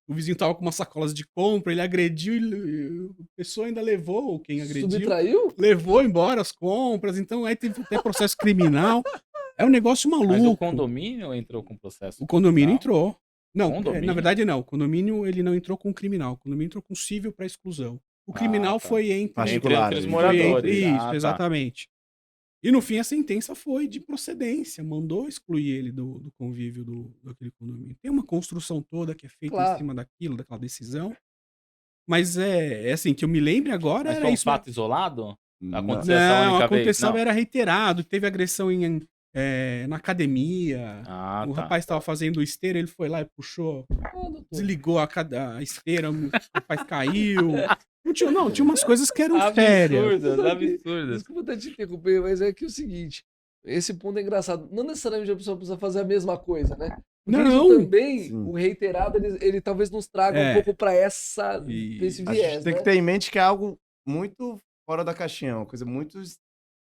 o vizinho tava com umas sacolas de compra, ele agrediu e a pessoa ainda levou quem agrediu. Subtraiu? Levou embora as compras, então aí teve até processo criminal. É um negócio maluco. Mas o condomínio entrou com processo. O condomínio criminal? entrou. Não, Condomínio? na verdade não. O condomínio ele não entrou com criminal. O condomínio entrou com civil para exclusão. O criminal tá. foi entre Particular, Entre os foi moradores. Isso, tá. exatamente. E no fim a sentença foi de procedência, mandou excluir ele do convívio daquele condomínio. Tem uma construção toda que é feita Claro. em cima daquela decisão. Mas é assim, que eu me lembre agora Mas era foi um isso. fato isolado? Não. Aconteceu essa Não, única vez? aconteceu, Não. era reiterado. Teve agressão na academia. Ah, O tá. rapaz estava fazendo esteira, ele foi lá e puxou, Doutor. desligou a esteira, o rapaz caiu. Não, tinha umas coisas que eram sérias. Absurdas. Desculpa até te interromper, mas é que é o seguinte. Esse ponto é engraçado. Não necessariamente a pessoa precisa fazer a mesma coisa, né? Porque Não. isso também, Sim. o reiterado, ele talvez nos traga um pouco pra esse A gente viés, tem né? que ter em mente que é algo muito fora da caixinha, uma coisa muito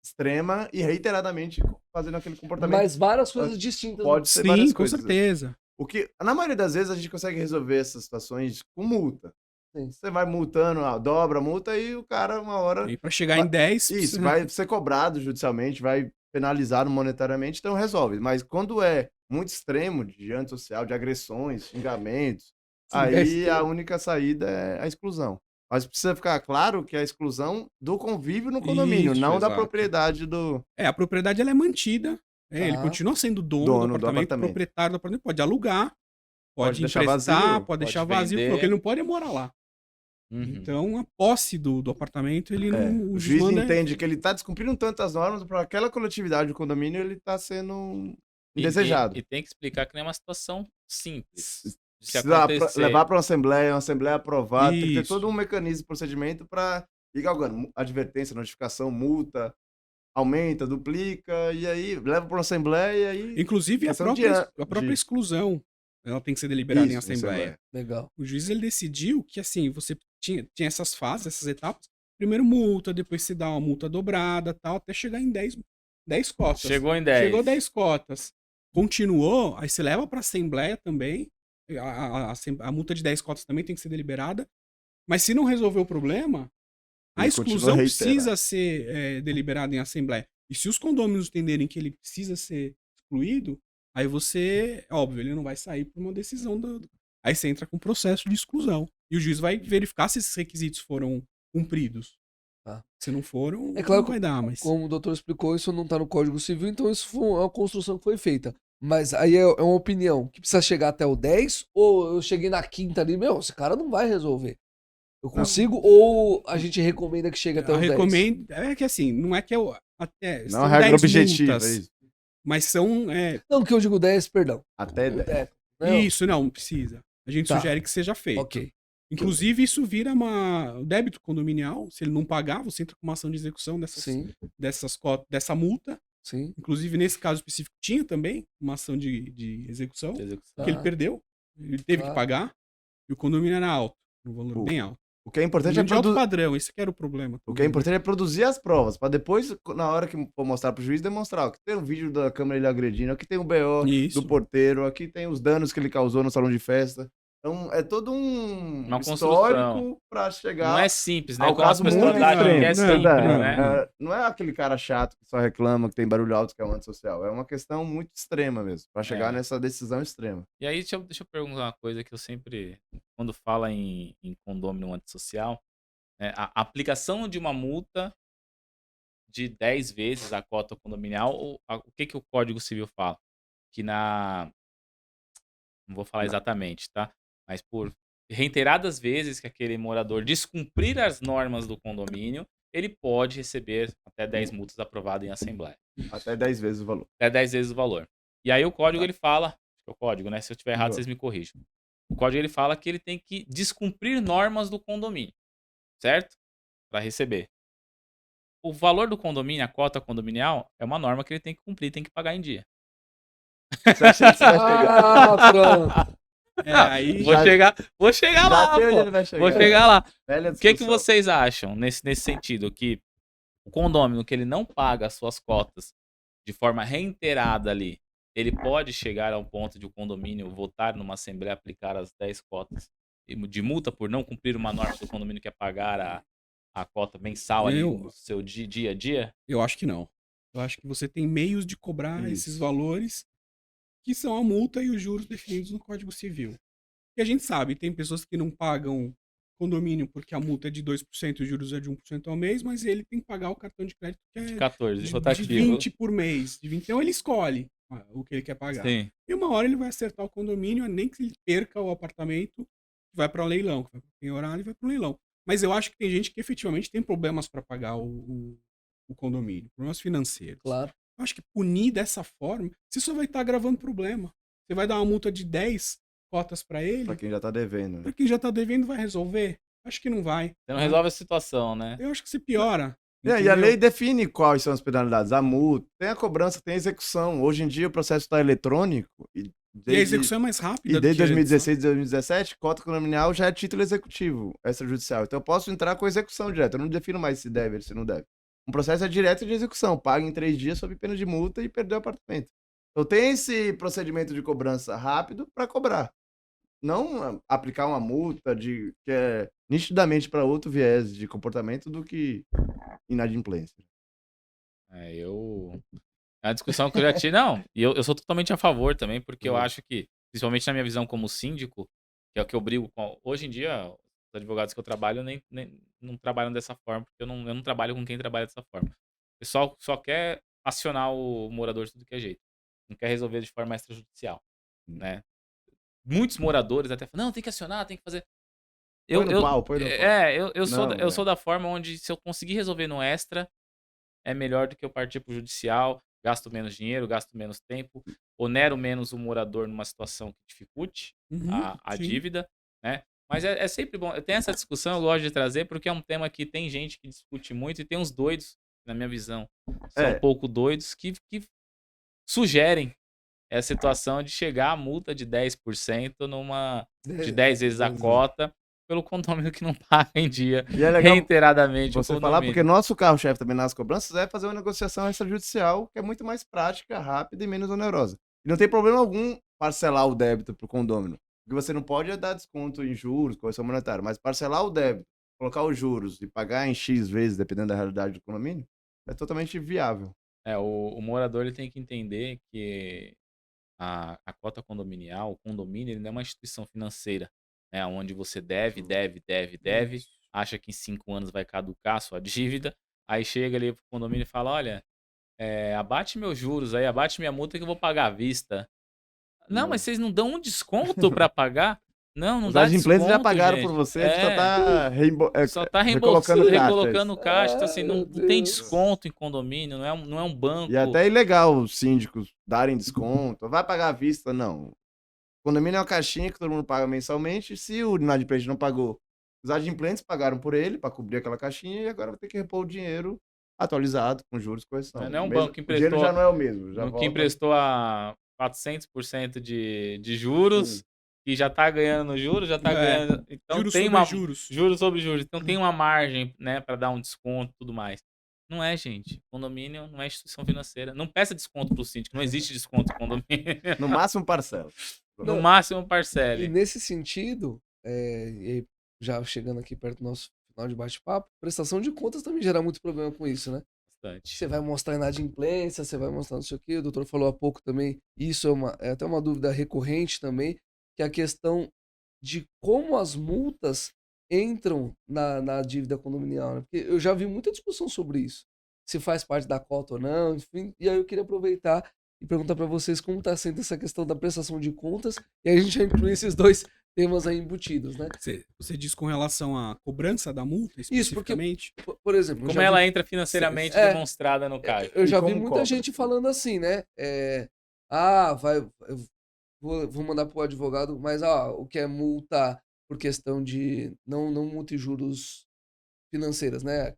extrema e reiteradamente fazendo aquele comportamento. Mas várias coisas distintas. Pode ser Sim, várias com coisas. certeza. O que, na maioria das vezes, a gente consegue resolver essas situações com multa. Sim. Você vai multando, dobra a multa e o cara, uma hora. E para chegar em 10, Isso, vai ser cobrado judicialmente, vai penalizado monetariamente, então resolve. Mas quando é muito extremo de antissocial, de agressões, xingamentos, aí a única saída é a exclusão. Mas precisa ficar claro que é a exclusão do convívio no condomínio, Isso, não da exato. propriedade do. A propriedade ela é mantida. Ele Tá. continua sendo dono Dono do do apartamento, apartamento. proprietário do apartamento. Pode alugar, pode deixar emprestar, vazio, pode pode deixar vazio, vender. porque ele não pode morar lá. Uhum. Então, a posse do apartamento, ele não. O juiz entende que ele está descumprindo tantas normas para aquela coletividade do condomínio, ele está sendo indesejado. E tem que explicar que não é uma situação simples. Se Precisa acontecer... levar para uma assembleia aprovar, tem que ter Isso. todo um mecanismo, procedimento para ir galgando. Advertência, notificação, multa, aumenta, duplica, e aí leva para uma assembleia e aí. Inclusive, a questão própria exclusão, ela tem que ser deliberada em Isso, assembleia. Legal. O juiz ele decidiu que, assim, você tinha essas fases, essas etapas. Primeiro multa, depois se dá uma multa dobrada, tal, até chegar em 10 cotas. Chegou em 10. Chegou 10 cotas. Continuou, aí você leva para assembleia também. A multa de 10 cotas também tem que ser deliberada. Mas se não resolver o problema, a Ele continua exclusão reiterado. precisa ser deliberada em assembleia. E se os condôminos entenderem que ele precisa ser excluído, aí você, óbvio, ele não vai sair por uma decisão Aí você entra com o processo de exclusão. E o juiz vai verificar se esses requisitos foram cumpridos. Tá. Se não foram, É claro não vai dar, mas... Como o doutor explicou, isso não tá no Código Civil, então isso foi uma construção que foi feita. Mas aí é uma opinião que precisa chegar até o 10, ou eu cheguei na quinta ali, meu, esse cara não vai resolver. Eu consigo, ou a gente recomenda que chegue até Eu o 10? recomendo... É que assim, não é que eu... Até, Não é são uma regra 10 objetiva, multas, é isso. mas são... Não, que eu digo 10, perdão. Até 10. Não? Isso, não precisa. A gente Tá. sugere que seja feito. Ok. Inclusive, isso vira o débito condominial. Se ele não pagar, você entra com uma ação de execução Sim, dessa multa. sim. Inclusive, nesse caso específico, tinha também uma ação de execução, De execução. porque ele Tá. perdeu. Ele teve que Claro. pagar. E o condomínio era alto. Um valor bem alto. O que é importante é De alto produzir. padrão, esse que era o problema. O que é importante é produzir as provas, pra depois, na hora que for mostrar pro juiz, demonstrar. Ó, aqui tem um vídeo da câmera ele agredindo, aqui tem o BO Isso. do porteiro, aqui tem os danos que ele causou no salão de festa. Então, é todo Uma histórico pra chegar Não é simples, né? ao Como as caso muito pessoas acham que é extremo. simples, Não, né? Não é aquele cara chato que só reclama, que tem barulho alto, que é um antissocial. É uma questão muito extrema mesmo, pra chegar nessa decisão extrema. E aí, deixa eu perguntar uma coisa que eu sempre, quando fala em condômino antissocial, né, a aplicação de uma multa de 10 vezes a cota condominial, o que o Código Civil fala? Que não vou falar exatamente, tá? Mas por reiteradas vezes que aquele morador descumprir as normas do condomínio, ele pode receber até 10 multas aprovadas em assembleia. Até 10 vezes o valor. Até 10 vezes o valor. E aí o código ele fala, é o código, né? Se eu estiver errado, Boa. vocês me corrijam. O código ele fala que ele tem que descumprir normas do condomínio, certo? Para receber. O valor do condomínio, a cota condominial, é uma norma que ele tem que cumprir, tem que pagar em dia. Você acha que você vai chegar? Ah, pronto. Aí Vou chegar lá, Já sei onde pô. ele vai chegar. Vou chegar lá. Velha O que discussão. vocês acham nesse sentido? Que o condômino que ele não paga as suas cotas de forma reiterada ali, ele pode chegar ao ponto de o condomínio votar numa assembleia aplicar as 10 cotas de multa por não cumprir uma norma do condomínio que é pagar a cota mensal ali no seu dia a dia? eu acho que não. Eu acho que você tem meios de cobrar Isso. esses valores, que são a multa e os juros definidos no Código Civil. E a gente sabe, tem pessoas que não pagam condomínio porque a multa é de 2% e os juros é de 1% ao mês, mas ele tem que pagar o cartão de crédito que é 14, de rotativo. 20 por mês. Então ele escolhe o que ele quer pagar. Sim. E uma hora ele vai acertar o condomínio, nem que ele perca o apartamento, vai para o leilão. Tem horário e vai para o leilão. Mas eu acho que tem gente que efetivamente tem problemas para pagar o condomínio, problemas financeiros. Claro. Eu acho que punir dessa forma, você só vai estar agravando problema. Você vai dar uma multa de 10 cotas para ele, Pra quem já tá devendo. Né? para quem já tá devendo vai resolver? Acho que não vai. Você não resolve a situação, né? Eu acho que você piora. E a entendeu? lei define quais são as penalidades. A multa, tem a cobrança, tem a execução. Hoje em dia o processo está eletrônico. E a execução é mais rápida. E desde do que a 2016 e 2017, cota condominial já é título executivo extrajudicial. Então eu posso entrar com execução direta. Eu não defino mais se deve ou se não deve. Um processo é direto de execução. Paga em 3 dias sob pena de multa e perdeu o apartamento. Então tem esse procedimento de cobrança rápido para cobrar. Não aplicar uma multa que é nitidamente para outro viés de comportamento do que inadimplência. É uma discussão que eu já tive. Não, e eu sou totalmente a favor também, porque eu acho que, principalmente na minha visão como síndico, que é o que eu brigo com. Hoje em dia, os advogados que eu trabalho nem não trabalham dessa forma, porque eu não trabalho com quem trabalha dessa forma. O pessoal só quer acionar o morador de tudo que é jeito. Não quer resolver de forma extrajudicial, né? Muitos moradores até falam, não, tem que acionar, tem que fazer. Põe no pau. Eu sou da forma onde, se eu conseguir resolver no extra, é melhor do que eu partir pro judicial, gasto menos dinheiro, gasto menos tempo, onero menos o morador numa situação que dificulte a sim. dívida, né? Mas é sempre bom. Eu tenho essa discussão, eu gosto de trazer, porque é um tema que tem gente que discute muito e tem uns doidos, na minha visão, são um pouco doidos, que sugerem essa situação de chegar a multa de 10% de 10 vezes a cota pelo condomínio que não paga em dia, E é legal reiteradamente o você condomínio. falar, porque nosso carro-chefe também nas cobranças é fazer uma negociação extrajudicial que é muito mais prática, rápida e menos onerosa. E não tem problema algum parcelar o débito pro condômino. O que você não pode é dar desconto em juros, correção monetária, mas parcelar o débito, colocar os juros e pagar em X vezes, dependendo da realidade do condomínio, é totalmente viável. O morador ele tem que entender que a cota condominial, o condomínio, ele não é uma instituição financeira, né? Onde você deve, deve, deve, deve, Isso. acha que em 5 anos vai caducar a sua dívida, aí chega ali pro condomínio e fala, olha, abate meus juros aí, abate minha multa que eu vou pagar à vista. Não, mas Não. vocês não dão um desconto pra pagar? Não, não Os dá adimplentes já desconto, pagaram por gente. você, a gente só tá Só tá recolocando caixas. recolocando caixa, então assim, Ai, não, meu não tem Deus. desconto em condomínio, não é um E banco. até é ilegal os síndicos darem desconto. Vai pagar à vista? Não. Condomínio é uma caixinha que todo mundo paga mensalmente. Se o inadimplente não pagou, os adimplentes pagaram por ele para cobrir aquela caixinha e agora vai ter que repor o dinheiro atualizado, com juros, correção. Não é um Mesmo- banco que o dinheiro emprestou, já não é o mesmo. Já que volta. emprestou a 400% de juros, Sim. e já tá ganhando juros, já tá ganhando. Então Juros tem sobre uma. juros. Juros sobre juros. Então tem uma margem, né, pra dar um desconto e tudo mais. Não é, gente. Condomínio não é instituição financeira. Não peça desconto pro síndico. Não existe desconto em condomínio. No máximo parcela. No Não, máximo E parcele. nesse sentido, e aí, já chegando aqui perto do nosso final de bate-papo, prestação de contas também gera muito problema com isso, né? Bastante. Você vai mostrar inadimplência, você vai mostrar não sei o quê. O doutor falou há pouco também, isso é até uma dúvida recorrente também, que é a questão de como as multas entram na dívida condominial, né? Porque eu já vi muita discussão sobre isso, se faz parte da cota ou não, enfim. E aí eu queria aproveitar e perguntar para vocês como está sendo essa questão da prestação de contas, e aí a gente já inclui esses dois temas aí embutidos, né? Você diz com relação à cobrança da multa, Isso, porque, especificamente? por exemplo, eu Como já ela vi- entra financeiramente É. demonstrada no caixa. eu E já vi como muita cobra? gente falando assim, né? Eu vou mandar pro advogado, mas o que é multa por questão de não multa e juros financeiras, né?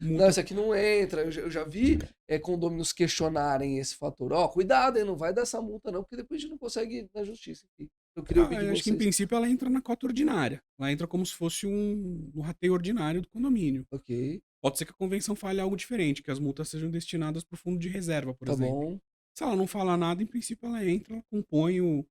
Não, Multa isso aqui não entra. Eu já vi condôminos questionarem esse fator. Cuidado, hein? Não vai dar essa multa, não, porque depois a gente não consegue ir na justiça. Eu queria ouvir de eu acho que em vocês. princípio ela entra na cota ordinária. Ela entra como se fosse um rateio ordinário do condomínio. Ok, Pode ser que a convenção fale algo diferente, que as multas sejam destinadas para o fundo de reserva, por tá exemplo. bom. Se ela não falar nada, em princípio ela entra, ela compõe o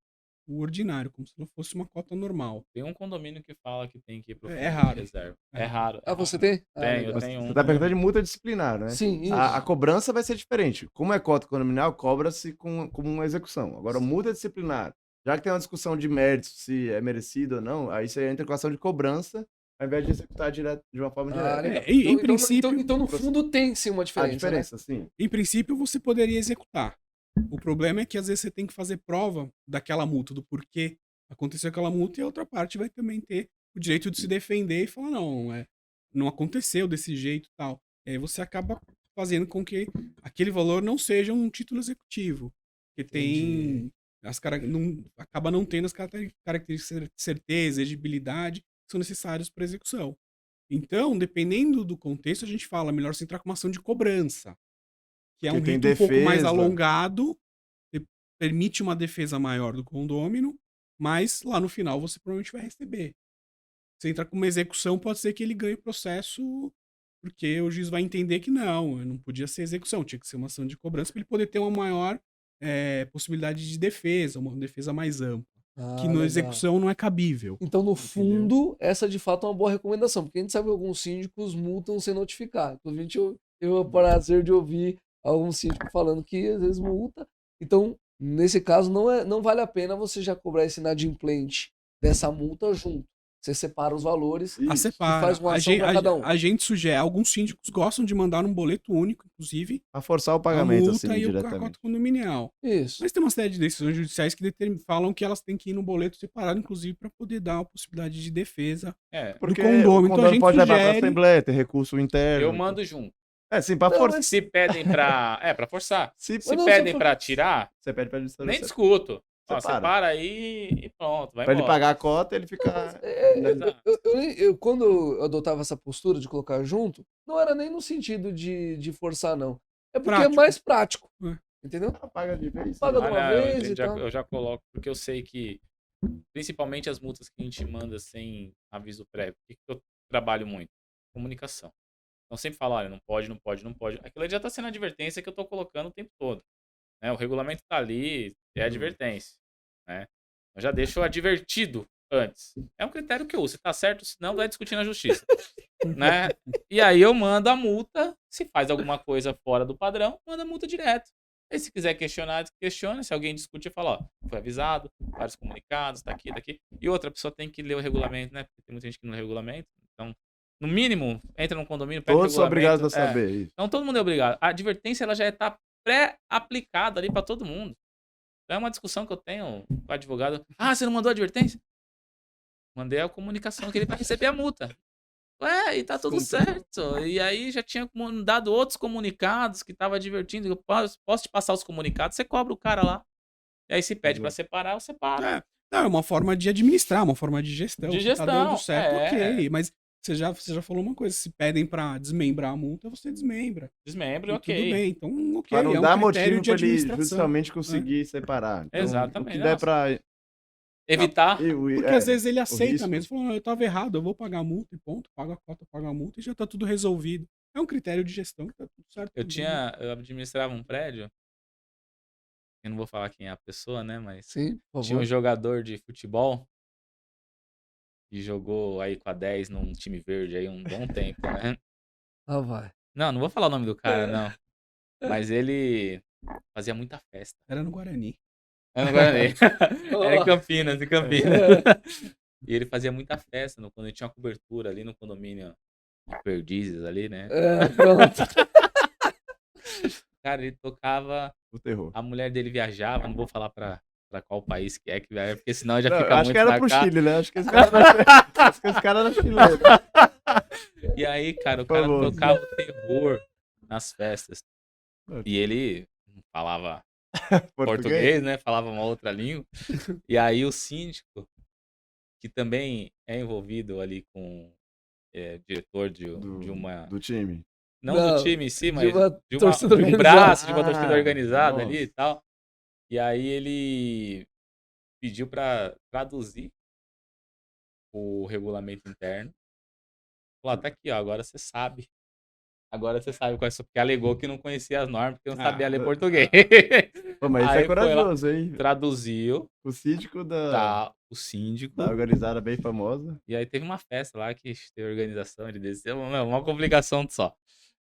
ordinário, como se ela fosse uma cota normal. Tem um condomínio que fala que tem que ir pro É fundo de raro. reserva. É É raro. Você tem? Tenho, legal. eu tenho Você um. tá perguntando de multa disciplinar, né? Sim, isso. A cobrança vai ser diferente. Como é cota condominial, cobra-se como uma execução. Agora, multa disciplinar, já que tem uma discussão de mérito, se é merecido ou não, aí você entra com ação de cobrança, ao invés de executar direto, de uma forma direta. Legal. Em Então, princípio, então, no fundo tem sim uma A diferença, diferença, sim. Em princípio, você poderia executar. O problema é que às vezes você tem que fazer prova daquela multa, do porquê aconteceu aquela multa, e a outra parte vai também ter o direito de se defender e falar, não aconteceu desse jeito e tal. E aí você acaba fazendo com que aquele valor não seja um título executivo. Porque Entendi. acaba não tendo as características de certeza, elegibilidade que são necessárias para execução. Então, dependendo do contexto, a gente fala melhor você entrar com uma ação de cobrança, que é um Porque tem rito um pouco mais defesa. alongado, que permite uma defesa maior do condômino, mas lá no final você provavelmente vai receber. Você entrar com uma execução, pode ser que ele ganhe o processo, porque o juiz vai entender que não podia ser execução, tinha que ser uma ação de cobrança para ele poder ter uma maior possibilidade de defesa, uma defesa mais ampla, que na legal. execução não é cabível. Então, no Entendeu? fundo, essa de fato é uma boa recomendação, porque a gente sabe que alguns síndicos multam sem notificar. Inclusive, eu tive o prazer de ouvir algum síndico falando que às vezes multa. Então, nesse caso, não vale a pena você já cobrar esse inadimplente dessa multa junto. Você separa os valores A e separa. faz uma ação para cada um. A gente sugere, alguns síndicos gostam de mandar um boleto único, inclusive, A forçar o a pagamento, multa assim, e a diretamente. cota condominial. Isso. Mas tem uma série de decisões judiciais que falam que elas têm que ir no boleto separado, inclusive, para poder dar a possibilidade de defesa. Porque condômino. o Então a gente pode levar pra sugere- Assembleia, ter recurso interno. Eu mando junto. Sim, pra Não, forçar. mas- Se pedem pra. Pra forçar. Se Se não, pedem se for- pra tirar, você pede pra ele nem discuto. Ó, Separa. separa aí e pronto, vai Pra ele embora. pagar a cota, ele fica. Exato. Quando eu adotava essa postura de colocar junto, não era nem no sentido de forçar, não. É porque é Prático. mais prático. É. Entendeu? Paga de vez. Paga sim. de uma não, vez gente e tal. eu já coloco, porque eu sei que, principalmente as multas que a gente manda sem aviso prévio, o que eu trabalho muito? Comunicação. Então sempre falo, olha, não pode, não pode, não pode. Aquilo já tá sendo advertência que eu tô colocando o tempo todo. Né? O regulamento tá ali, é advertência. Né? Eu já deixo advertido antes. É um critério que eu uso. Se tá certo, se não, vai discutir na justiça. Né? E aí eu mando a multa. Se faz alguma coisa fora do padrão, manda a multa direto. Aí se quiser questionar, questiona. Se alguém discutir, fala, ó, foi avisado, vários comunicados, tá aqui. E outra pessoa tem que ler o regulamento, né? Porque tem muita gente que não lê o regulamento. Então, no mínimo, entra num condomínio, pega o Todos são regulamento. obrigados a saber isso. Então todo mundo é obrigado. A advertência, ela já tá pré-aplicada ali pra todo mundo. Então é uma discussão que eu tenho com o advogado. Ah, você não mandou a advertência? Mandei a comunicação que ele vai receber a multa. Ué, e tá tudo certo. E aí já tinha dado outros comunicados que tava advertindo. Eu posso te passar os comunicados, você cobra o cara lá. E aí se pede pra separar, eu separo. É, não, é uma forma de administrar, uma forma de gestão. De Se tá dando gestão, certo, é. ok. Mas você já falou uma coisa, se pedem pra desmembrar a multa, você desmembra. Desmembro, E ok. tudo bem, então ok, Pra não é um dar critério motivo de pra ele administração. justamente conseguir separar. Então, Exatamente, O que der nossa. pra... Evitar. Porque às vezes ele aceita risco. mesmo, fala, eu tava errado, eu vou pagar a multa e ponto, pago a cota, pago a multa e já tá tudo resolvido. É um critério de gestão que tá tudo certo. Eu administrava um prédio. Eu não vou falar quem é a pessoa, né? Mas Sim, por tinha um favor. jogador de futebol que jogou aí com a 10 num time verde aí um bom tempo, né? Ah, vai. Não vou falar o nome do cara, não. Mas ele fazia muita festa. Era no Guarani. Era no Guarani. Era em Ó. Campinas, em Campinas. E ele fazia muita festa quando ele tinha uma cobertura ali no condomínio de Perdizes ali, né? Pronto. Cara, ele tocava, O terror. a mulher dele viajava, não vou falar pra qual país que viaja, porque senão já Não, fica acho muito que era na pro cara. Chile, né? Acho que esse cara era chileno. E aí, cara, o cara Famoso. tocava o terror nas festas. E ele não falava português, né? Falava uma outra língua. E aí o síndico, que também é envolvido ali com diretor de uma... Do time. Não Não, do time em si, de mas uma torcida de um organizada. braço de uma torcida Ah, organizada ali nossa. e tal. E aí ele pediu pra traduzir o regulamento interno. Falou, tá aqui, ó, agora você sabe. Agora você sabe quais são, porque alegou que não conhecia as normas, porque não sabia ler português. Pô, mas isso Aí é foi lá, corajoso, hein? traduziu, O síndico da o síndico. organizada bem famosa. E aí teve uma festa lá que teve organização, ele desceu, uma complicação só.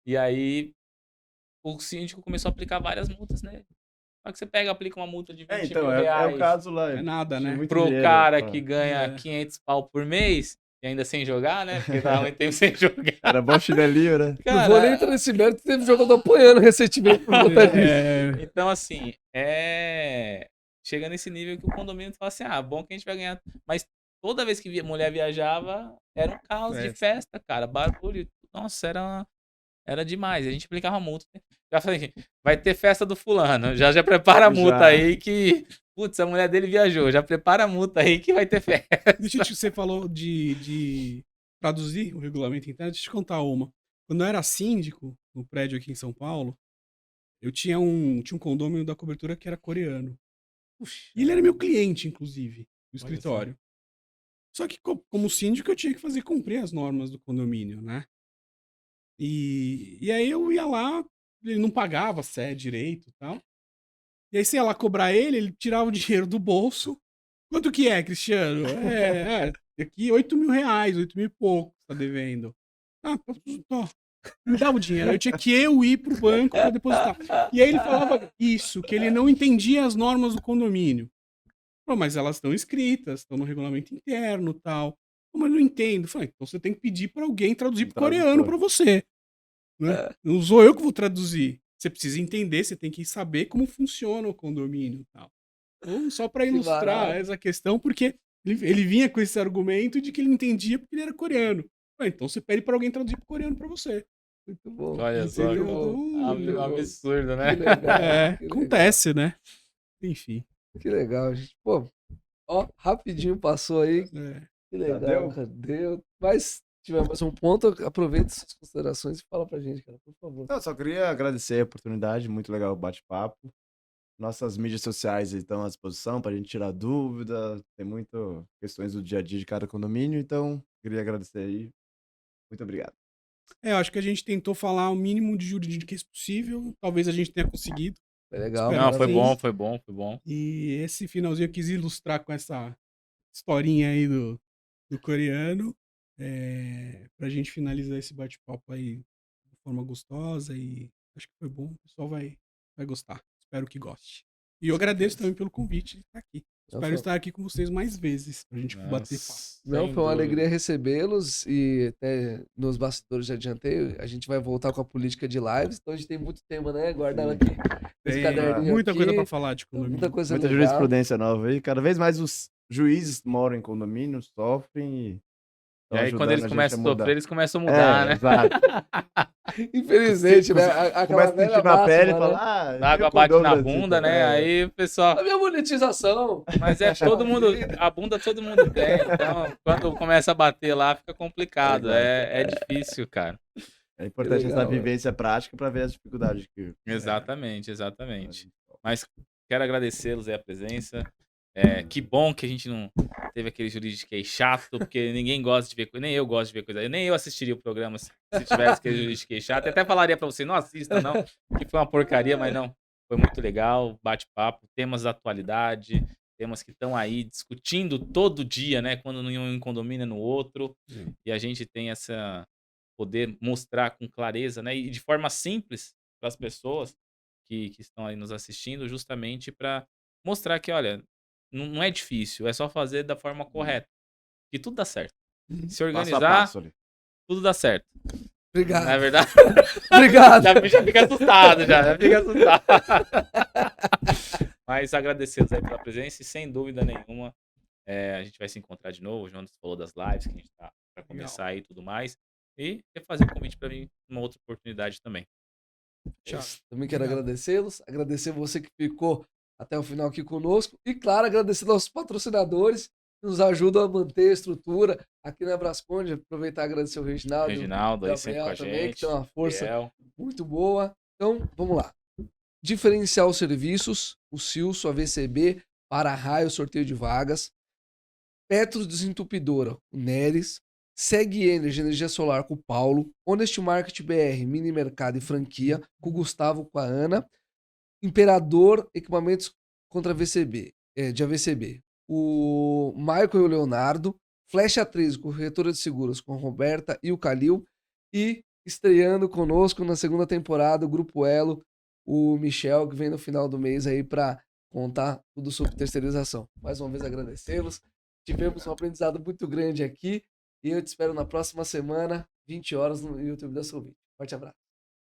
E aí o síndico começou a aplicar várias multas nele. Só que você pega e aplica uma multa de 20 Então, mil é reais o caso lá. É nada, Tinha né? muito pro dinheiro cara pra- que ganha É. 500 pau por mês, e ainda sem jogar, né? Porque tava muito tempo sem jogar. Era bom chinelinho, né? Não vou nem entrar nesse mérito, teve jogador apanhando recentemente por conta disso. É, Então, assim, chega nesse nível que o condomínio fala assim, bom que a gente vai ganhar. Mas toda vez que mulher viajava, era um caos de festa, cara. Barulho. Nossa, era demais. A gente aplicava multa. Já falei, vai ter festa do fulano. Já prepara a multa Já. aí que... Putz, a mulher dele viajou. Já prepara a multa aí que vai ter festa. Você falou de traduzir o regulamento interno. Deixa eu te contar uma. Quando eu era síndico, no prédio aqui em São Paulo, eu tinha um condomínio da cobertura que era coreano. E ele era meu cliente, inclusive, do escritório. Só que, como síndico, eu tinha que fazer cumprir as normas do condomínio, né? E aí eu ia lá, ele não pagava sede direito e tal. E aí você ia lá cobrar ele tirava o dinheiro do bolso. Quanto que é, Cristiano? Aqui 8 mil reais, 8 mil e pouco você tá devendo. Tô. Me dava o dinheiro. Eu tinha que ir pro banco pra depositar. E aí ele falava isso, que ele não entendia as normas do condomínio. Pô, mas elas estão escritas, estão no regulamento interno e tal. Pô, mas eu não entendo. Falei, então você tem que pedir pra alguém traduzir pro coreano pra você. Né? Não sou eu que vou traduzir. Você precisa entender, você tem que saber como funciona o condomínio e tal. Então, só pra ilustrar essa questão, porque ele vinha com esse argumento de que ele entendia porque ele era coreano. Então você pede pra alguém traduzir pro coreano pra você. Muito bom. Olha só, Entendeu? um absurdo, né? Que legal. que Acontece, né? Enfim. Que legal, gente. Pô, ó, rapidinho passou aí. É. Que legal, deu? cara. Deu. Mas se tiver mais um ponto, aproveita suas considerações e fala pra gente, cara, por favor. Não, só queria agradecer a oportunidade, muito legal o bate-papo. Nossas mídias sociais estão à disposição para a gente tirar dúvida, tem muitas questões do dia a dia de cada condomínio, então queria agradecer aí. Muito obrigado. Eu acho que a gente tentou falar o mínimo de juridiquês possível. Talvez a gente tenha conseguido. Foi legal. Espero Não, que foi sim. bom, foi bom, foi bom. E esse finalzinho eu quis ilustrar com essa historinha aí do coreano. Pra gente finalizar esse bate-papo aí de forma gostosa e acho que foi bom. O pessoal vai gostar. Espero que goste. E eu agradeço também pelo convite de estar aqui. Espero estar aqui com vocês mais vezes pra gente bater papo. Não, Sem foi uma dúvida. alegria recebê-los e até nos bastidores já adiantei, a gente vai voltar com a política de lives, então a gente tem muito tema, né, guardado aqui nesse Tem caderninho muita coisa aqui, pra falar de condomínio. muita coisa Muita legal. jurisprudência nova aí. Cada vez mais os juízes moram em condomínio, sofrem e E tão aí, quando eles ajudando a gente começam a mudar. sofrer, eles começam a mudar, né? Exato. Infelizmente, né, aquela Começa a velha sentir na pele e máxima, né? fala, A água bate na bunda, né? Aí o pessoal. A minha monetização. Mas é todo mundo. A bunda todo mundo tem. Então, quando começa a bater lá, fica complicado. É difícil, cara. É importante legal, essa vivência prática para ver as dificuldades que... Exatamente, exatamente. Mas quero agradecê-los aí a presença. Que bom que a gente não teve aquele juridiquês chato, porque ninguém gosta de ver coisa, nem eu gosto de ver coisa. Nem eu assistiria o programa se tivesse aquele juridiquês chato. Até falaria pra você, não assista, não, que foi uma porcaria, mas não. Foi muito legal, bate-papo, temas da atualidade, temas que estão aí discutindo todo dia, né? Quando em um condomínio é no outro. E a gente tem essa poder mostrar com clareza, né? E de forma simples para as pessoas que estão aí nos assistindo, justamente para mostrar que, olha, não é difícil, é só fazer da forma correta. Que tudo dá certo. Se Passo a organizar, passo ali. tudo dá certo. Obrigado. Não é verdade? Obrigado. Já fica assustado, já fica assustado. Mas agradecê-los aí pela presença e sem dúvida nenhuma, a gente vai se encontrar de novo. O Jonas falou das lives que a gente tá para começar aí e tudo mais. E quer fazer o convite para mim numa outra oportunidade também. Tchau. Também quero Obrigado. agradecê-los, agradecer você que ficou até o final aqui conosco e, claro, agradecer nossos patrocinadores que nos ajudam a manter a estrutura aqui na Brasconde. Aproveitar e agradecer o Reginaldo. Reginaldo aí sempre com a Gabriel também, que gente. tem uma força Gabriel. muito boa. Então, vamos lá. Diferencial Serviços, o Silso, a VCB, Para-Raio, sorteio de vagas. Petros Desentupidora, o Neres. Segue Energia Solar com o Paulo. Honest Market BR, Mini Mercado e Franquia, com o Gustavo, com a Ana. Imperador Equipamentos contra VCB, de AVCB. O Michael e o Leonardo. Flecha 13, corretora de seguros com a Roberta e o Calil. E estreando conosco na segunda temporada, o Grupo Elo, o Michel, que vem no final do mês aí para contar tudo sobre terceirização. Mais uma vez agradecê-los. Tivemos um aprendizado muito grande aqui e eu te espero na próxima semana, 20 horas, no YouTube da Solvit. Forte abraço.